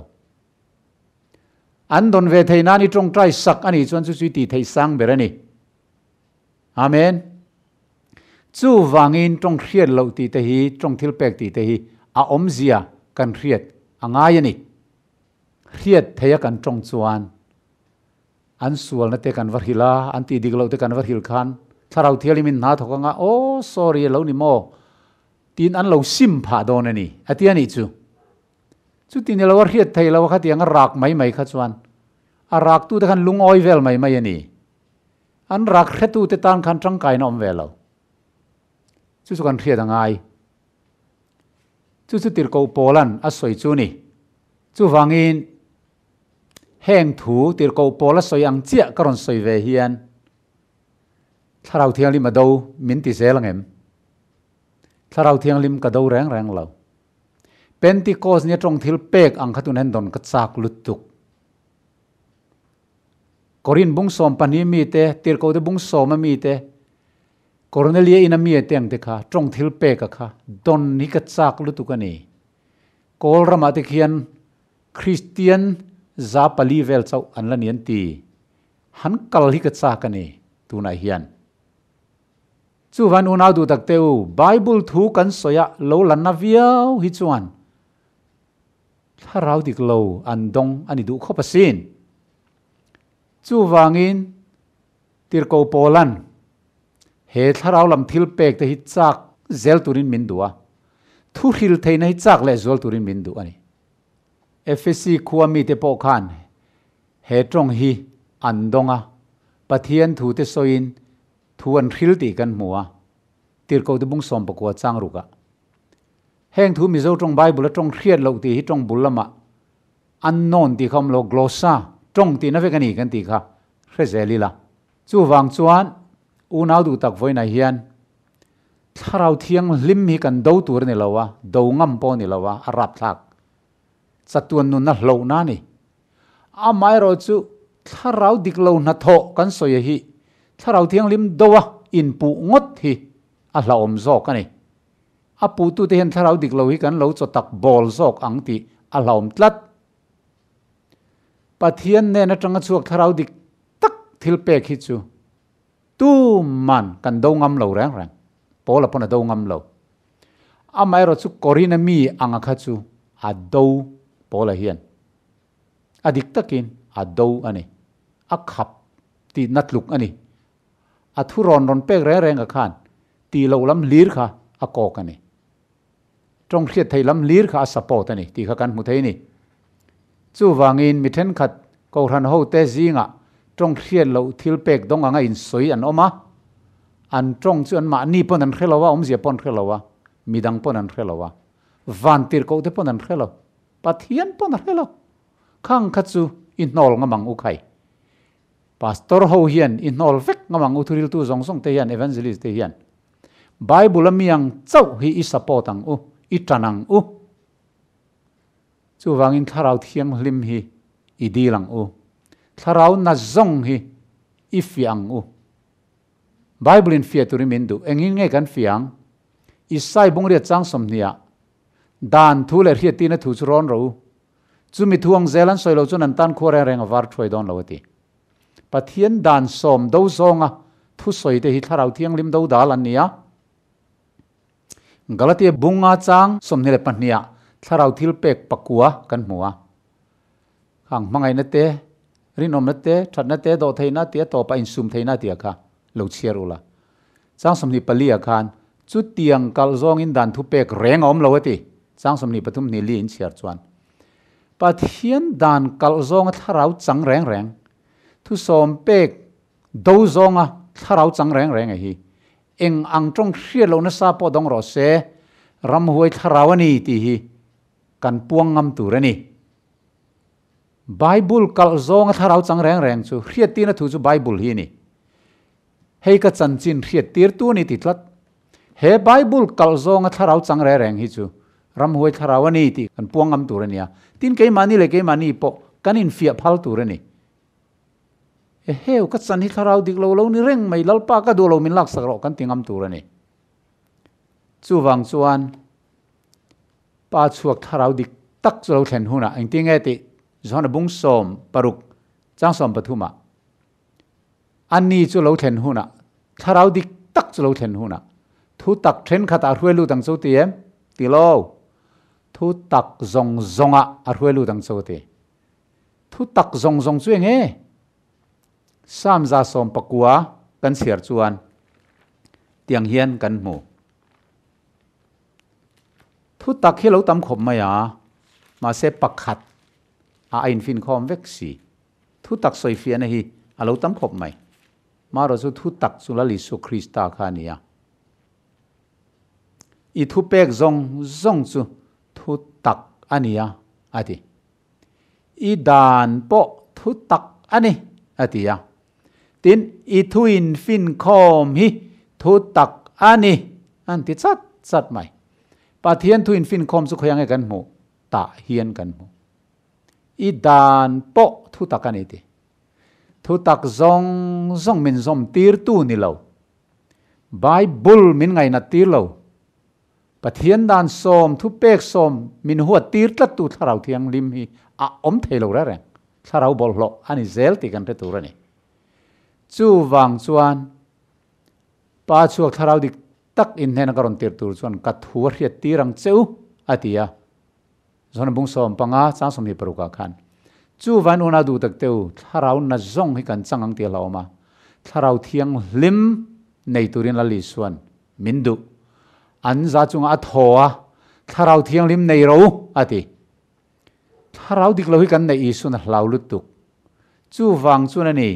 an don ve thei na ni trong trai sak ani chuan chu ti thei sang ber ani amen chu wangin trong hriatloh ti te hi trong thil pek ti te hi a om zia kan hriat angai ani hriat theya kan trong chuan an sual na te kan var hila an ti diglo te kan var hil khan tharau thialimin na thoka nga oh sorry lo ni mo tin an lo sim pha don ani atiani chu tin lo war hriat thei lo kha tiang rak mai kha chuan a rak tu te kan lung oi vel mai ani an rak khetu te tan khan tang kai nom velo chu kan hriat angai chu tir ko polan a soi chu ni chu wangin heng thu tir ko pola soi ang chia karon soi ve hian tharau thianglim ado min ti selangem tharau thianglim ka do reng lo pentecost ni trong thil pek ang khatun hen don ka chak lutuk korin bung som pani mi te tir ko de bung som mi te cornelia ina mi teng te kha trong thil pek ka kha don ni ka chak lutuk ani kol rama te khian christian za pali vel chau an la nian ti han kal hi ka cha ka ni tu na hian chu van unau du tak teu bible thu kan soya lo lan na viau hi chuan tharau dik lo an dong ani du kho pasin chu wangin tir ko polan he tharau lam thil pek te hi chak zel turin min duwa thu hil theina hi chak le zol turin min du ani FSC khuami te po khan he trong hi andonga pathian thu te soin thuan thil ti kan muwa tir ko te bung som pakwa chang ruka heng thu mi zo trong bible trong hriatloh ti hi trong bulama unknown ti khom lo glosa trong ti na ve kani kan ti kha hrezelila chu wang chuan unau du tak voi na hian tharau thiang lim hi kan do tur ni lawa do ngam po ni lawa arap thak satuan nun na hlo na ni amai ro chu tharau diklo na tho kan soya hi tharau thiang lim dowa in pu ngot hi a hlaom zok ani a pu tu te hen tharau diklo hi kan lo cho tak bol zok ang ti a hlaom tlat pathian ne na tanga chuak tharau dik tak thil pek hi chu tu man kan do ngam lo rang pola pona do ngam lo amai ro chu korina mi anga kha chu a do pola hian adik takin a do ani a khap ti natluk ani a thu ron pek reng ka khan ti lo lam lir kha a kok ani trong khiat thei lam lir kha a support ani ti kha kan mu thei ni chu wangin mi then khat ko ran ho te zinga trong khiat lo thil pek dong anga in soi an oma an trong chu an ma ni pon an khelawa om zia pon khelawa midang pon an khelawa van tir ko te pon an khelo pathian pon an khelo khang khachu inol ngamang u khai pastor ho hian inol vek ngamang u thuril tu zawngte hian evangelist te hian bible amiang chau hi I support ang u I tanang u chu wangin tharau thiang lim hi I dilang u tharau na zong hi I fiang u bible in fia turi min du engin nge kan fiang I sai bung ria chang som nia dan thu le hiat ti na thu churon ro chu mi thuang zelan soilo chu nan tan khore reng war throi don lo ti pathian dan som do zonga thu soi te hi tharau thiang lim do dal an nia galatia bunga chang som nile pahnia tharau thil pek pakua kan hmuwa hang mangai na te rinom na te that na te do theina te to pa in sum theina tia kha lo chierula chang som ni palia khan chu tiang kal zong in dan thu pek reng om lo ti chang som ni pathum ni li in chiar chuan pathian dan kal zong tharau chang reng reng thu som pek do zonga tharau chang reng reng hi eng ang trong hriatloh na sa po dong ro se ram huai tharau ani ti hi kan puang ngam turani Bible kal zong tharau chang reng reng chu hriat ti na thu chu Bible hi ni hei ka chan chin hriat tir tu ni ti tlat he Bible kal zong tharau chang reng reng hi chu ram huai tharau ani ti kan puang ngam turania tin ke mani le ke mani po kanin fia phal turani heu ka chan hi tharau dik lo lo ni reng mai lalpa ka do lo min lak sak ro kan tingam turani chu wang chuan pa chuak tharau dik tak chu lo thlen huna ang tinge ti zona bung som paruk chang som pathuma ani chu lo thlen huna tharau dik tak chu lo thlen huna thu tak thlen khata hruelu tang chu tiem ti lo thu tak zong zonga hruelu tang chu ti thu tak zong zong chu nge sam za som pakua kan siar chuan tiang hian kan mu thu tak hi lo tam khop maya ma se pakhat a in fin khom veksi thu tak soi fian hi a lo tam khop mai ma ro chu thu tak chu la li su krista kha nia I thu pek zong zong chu thu tak ania ati I dan po thu tak ani atia tin I thu in fin khom hi thu tak ani an ti chat chat mai pathian thu in fin khom chu khoyang kan mu ta hian kan mu I dan po thu tak ani ti thu tak zong zong min zom tir tu ni lo Bible min ngai na tir lo pathian dan som thu pek som min huat tir tlat tu tharau thiang lim hi a om thelo ra reng tharau bol hlo ani zel ti kan te turani chu wang chuan pa chuak tharau dik tak in hena karon tir tur chuan ka thuwa hriat tirang cheu atia zona bung som panga chang som ni paruka khan chu van una du tak teu tharau na zong hi kan changang te laoma tharau thiang lim nei turin la li suan mindu an za chung a thoa tharau thiang lim nei ro ati tharau dik lo hi kan nei isu na hlau lutuk chu wang chu na ni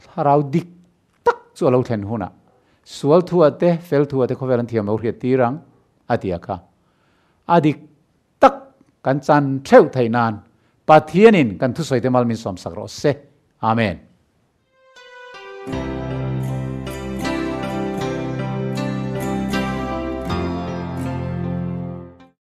tharau dik tak chu lo thlen huna sual thu ate fel thu ate khovelan thiam lo hriat tirang atia kha adik tak kan chan theu thainan pathianin kan thu soite mal min som sakro se amen